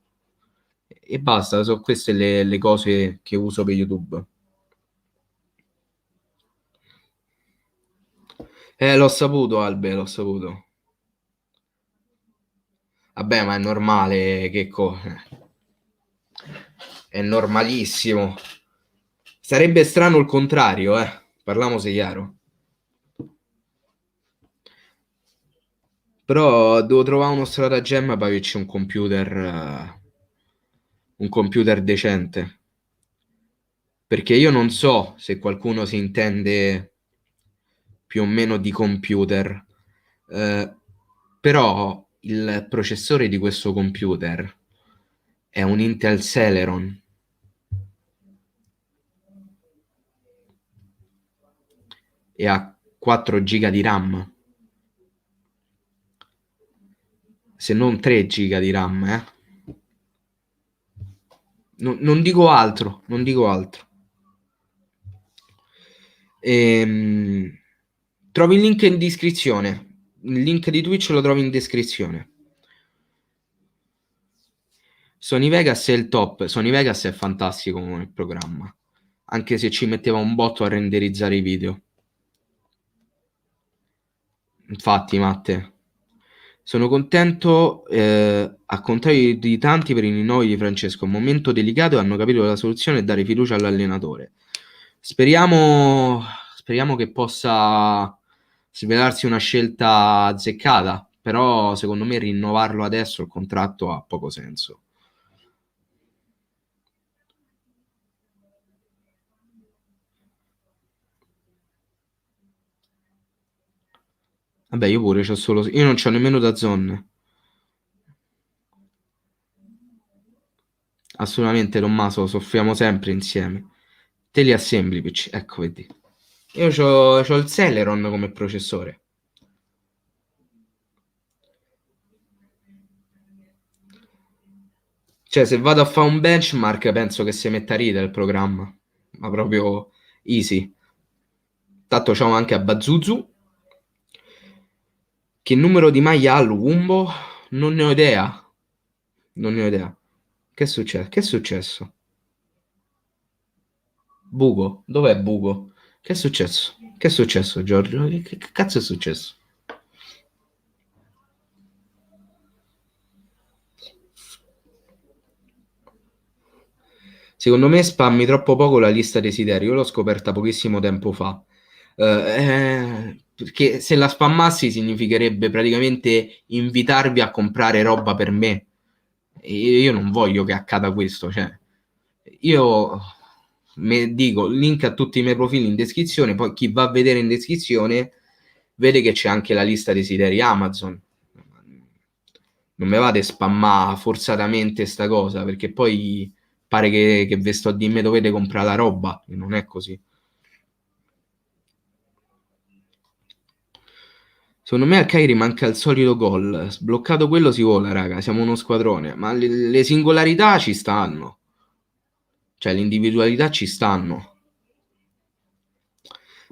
e basta, sono queste le cose che uso per YouTube. L'ho saputo, Albe, l'ho saputo. Vabbè, ma è normale, è normalissimo. Sarebbe strano il contrario, parliamoci chiaro. Però devo trovare uno stratagemma per averci un computer decente. Perché io non so se qualcuno si intende più o meno di computer, eh, però il processore di questo computer è un Intel Celeron e ha 4 giga di RAM, se non 3 giga di RAM, non dico altro, non dico altro. Trovi il link in descrizione. Il link di Twitch lo trovi in descrizione. Sony Vegas è il top. Sony Vegas è fantastico come programma, anche se ci metteva un botto a renderizzare i video. Infatti, Matte, sono contento, a contrario di tanti, per i rinnovi di Francesco. È un momento delicato e hanno capito la soluzione è dare fiducia all'allenatore. Speriamo che possa svelarsi una scelta azzeccata, però secondo me rinnovarlo adesso il contratto ha poco senso. Vabbè, io pure c'ho solo. Io non c'ho nemmeno da zone. Assolutamente, Tommaso, soffriamo sempre insieme. Te li assembli, PC. Ecco, vedi. Io c'ho il Celeron come processore. Cioè, se vado a fare un benchmark, penso che si metta a ridere il programma. Ma proprio easy. Tanto c'ho anche a Bazuzu. Che numero di maglia ha Lumbo? Non ne ho idea. Non ne ho idea. Che è successo? Che è successo? Buco? Dov'è Buco? Che è successo? Che è successo, Giorgio? Che cazzo è successo? Secondo me spammi troppo poco la lista desideri. Io l'ho scoperta pochissimo tempo fa. Perché se la spammassi significherebbe praticamente invitarvi a comprare roba per me. E io non voglio che accada questo. Cioè, io dico link a tutti i miei profili in descrizione. Poi chi va a vedere in descrizione vede che c'è anche la lista desideri Amazon. Non me vate spammare forzatamente sta cosa, perché poi pare che vi sto a dirmi dovete comprare la roba, e non è così. Secondo me al Cagliari manca il solito gol. Sbloccato quello si vola, raga. Siamo uno squadrone. Ma le singolarità ci stanno. Cioè, le individualità ci stanno.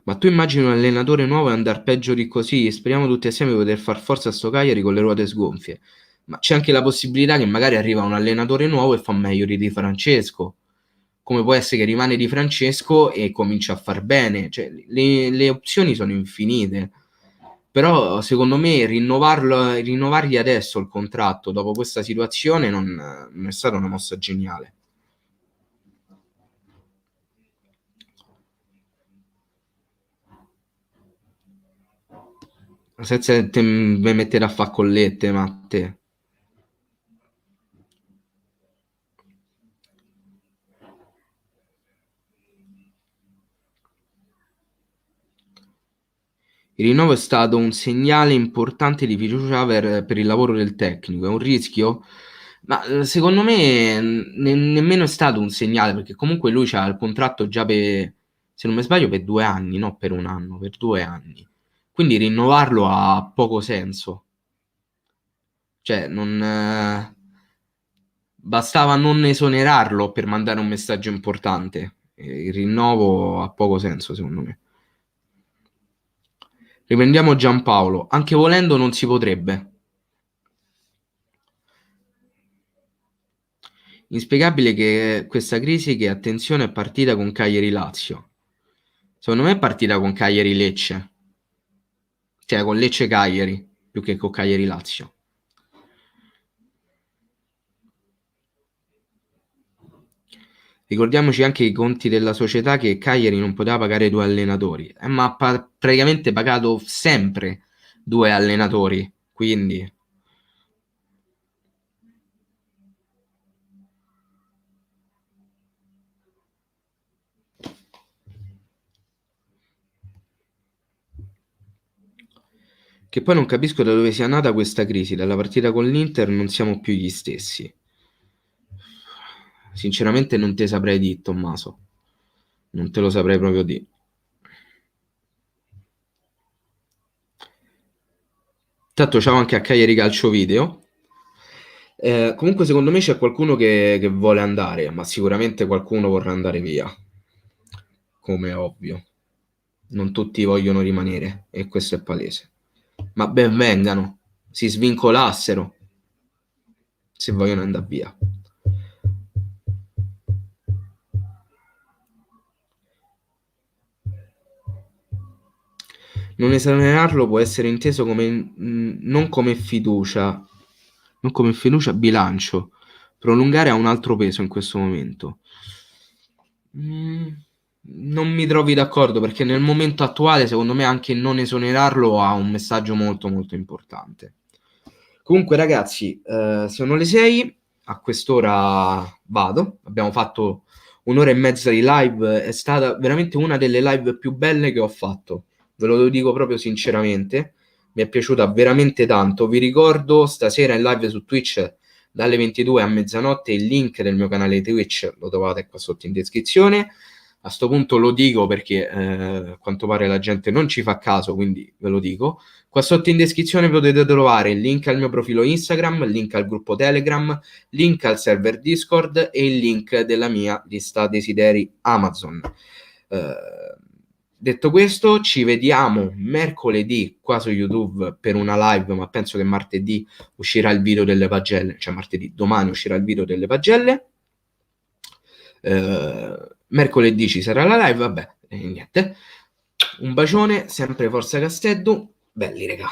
Ma tu immagini un allenatore nuovo e andare peggio di così? Speriamo tutti assieme di poter far forza a sto Cagliari con le ruote sgonfie. Ma c'è anche la possibilità che magari arriva un allenatore nuovo e fa meglio di Di Francesco. Come può essere che rimane Di Francesco e comincia a far bene. Cioè, le opzioni sono infinite. Però secondo me rinnovargli adesso il contratto dopo questa situazione non è stata una mossa geniale. Senza te me mettere a fa collette, Matte. Il rinnovo è stato un segnale importante di fiducia per il lavoro del tecnico. È un rischio? Ma secondo me nemmeno è stato un segnale, perché comunque lui ha il contratto già per, se non mi sbaglio, per 2 anni, non per un anno, per 2 anni. Quindi rinnovarlo ha poco senso. Cioè, non, bastava non esonerarlo per mandare un messaggio importante. Il rinnovo ha poco senso, secondo me. Riprendiamo Giampaolo. Anche volendo non si potrebbe. Inspiegabile che questa crisi che, attenzione, è partita con Cagliari-Lazio. Secondo me è partita con Cagliari-Lecce. Cioè, con Lecce-Cagliari, più che con Cagliari-Lazio. Ricordiamoci anche i conti della società, che Cagliari non poteva pagare due allenatori, ma ha praticamente pagato sempre due allenatori, quindi che poi non capisco da dove sia nata questa crisi. Dalla partita con l'Inter non siamo più gli stessi. Sinceramente non te saprei dire, Tommaso. Non te lo saprei proprio dire. Tanto ciao anche a Cagliari Calcio Video. Comunque secondo me c'è qualcuno che vuole andare, ma sicuramente qualcuno vorrà andare via, come è ovvio. non tutti vogliono rimanere, e questo è palese. Ma ben vengano, si svincolassero se vogliono andare via. Non esonerarlo può essere inteso come non come fiducia, non come fiducia, bilancio, prolungare ha un altro peso in questo momento. Mm, non mi trovi d'accordo perché nel momento attuale, secondo me, anche non esonerarlo ha un messaggio molto molto importante. Comunque, ragazzi, sono le 6, a quest'ora vado. Abbiamo fatto un'ora e mezza di live, è stata veramente una delle live più belle che ho fatto. Ve lo dico proprio sinceramente, mi è piaciuta veramente tanto. Vi ricordo stasera in live su Twitch dalle 22 a mezzanotte il link del mio canale Twitch lo trovate qua sotto in descrizione. A sto punto lo dico perché a quanto pare la gente non ci fa caso, quindi ve lo dico. Qua sotto in descrizione potete trovare il link al mio profilo Instagram, il link al gruppo Telegram, link al server Discord e il link della mia lista desideri Amazon. Detto questo, ci vediamo mercoledì qua su YouTube per una live, ma penso che martedì uscirà il video delle pagelle, cioè martedì, domani uscirà il video delle pagelle. Mercoledì ci sarà la live, vabbè, niente. Un bacione, sempre Forza Casteddu, belli regà.